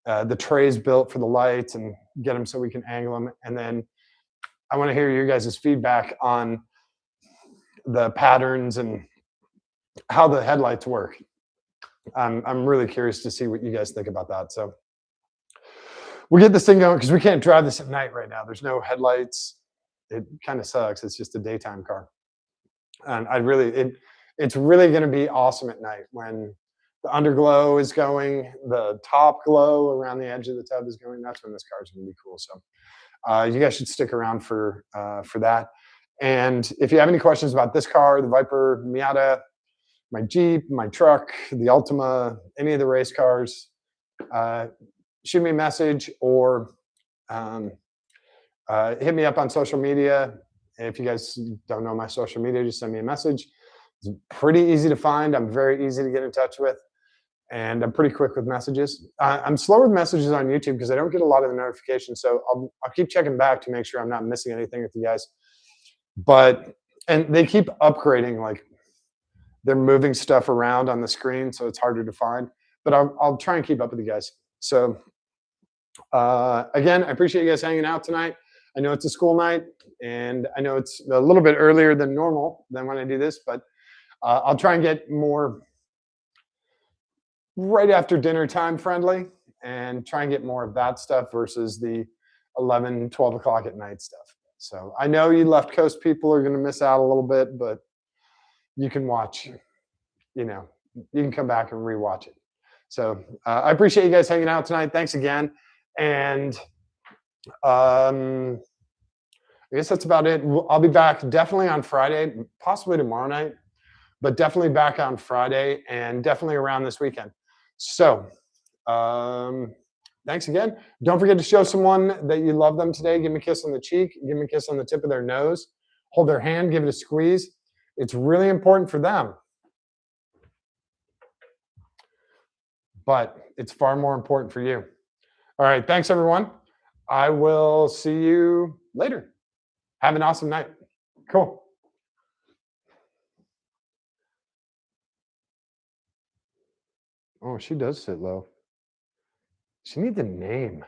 the trays built for the lights, and get them so we can angle them. And then I want to hear your guys' feedback on the patterns and how the headlights work. I'm really curious to see what you guys think about that. So we'll get this thing going because we can't drive this at night right now. There's no headlights. It kind of sucks. It's just a daytime car. And it's really going to be awesome at night when the underglow is going, the top glow around the edge of the tub is going. That's when this car is going to be cool. So you guys should stick around for that. And if you have any questions about this car, the Viper, Miata, my Jeep, my truck, the Altima, any of the race cars, shoot me a message or hit me up on social media. If you guys don't know my social media, just send me a message. It's pretty easy to find. I'm very easy to get in touch with, and I'm pretty quick with messages. I'm slow with messages on YouTube because I don't get a lot of the notifications. So I'll keep checking back to make sure I'm not missing anything with you guys. And they keep upgrading, like they're moving stuff around on the screen, so it's harder to find. But I'll try and keep up with you guys. So again, I appreciate you guys hanging out tonight. I know it's a school night, and I know it's a little bit earlier than normal than when I do this, but I'll try and get more right after dinner time friendly and try and get more of that stuff versus the 11, 12 o'clock at night stuff. So I know you left coast people are going to miss out a little bit, but you can watch, you can come back and rewatch it. So I appreciate you guys hanging out tonight. Thanks again. And I guess that's about it. I'll be back definitely on Friday, possibly tomorrow night, but definitely back on Friday and definitely around this weekend. So, thanks again. Don't forget to show someone that you love them today. Give them a kiss on the cheek, give them a kiss on the tip of their nose, hold their hand, give it a squeeze. It's really important for them, but it's far more important for you. All right. Thanks, everyone. I will see you later. Have an awesome night. Cool. Oh, she does sit low. She needs a name.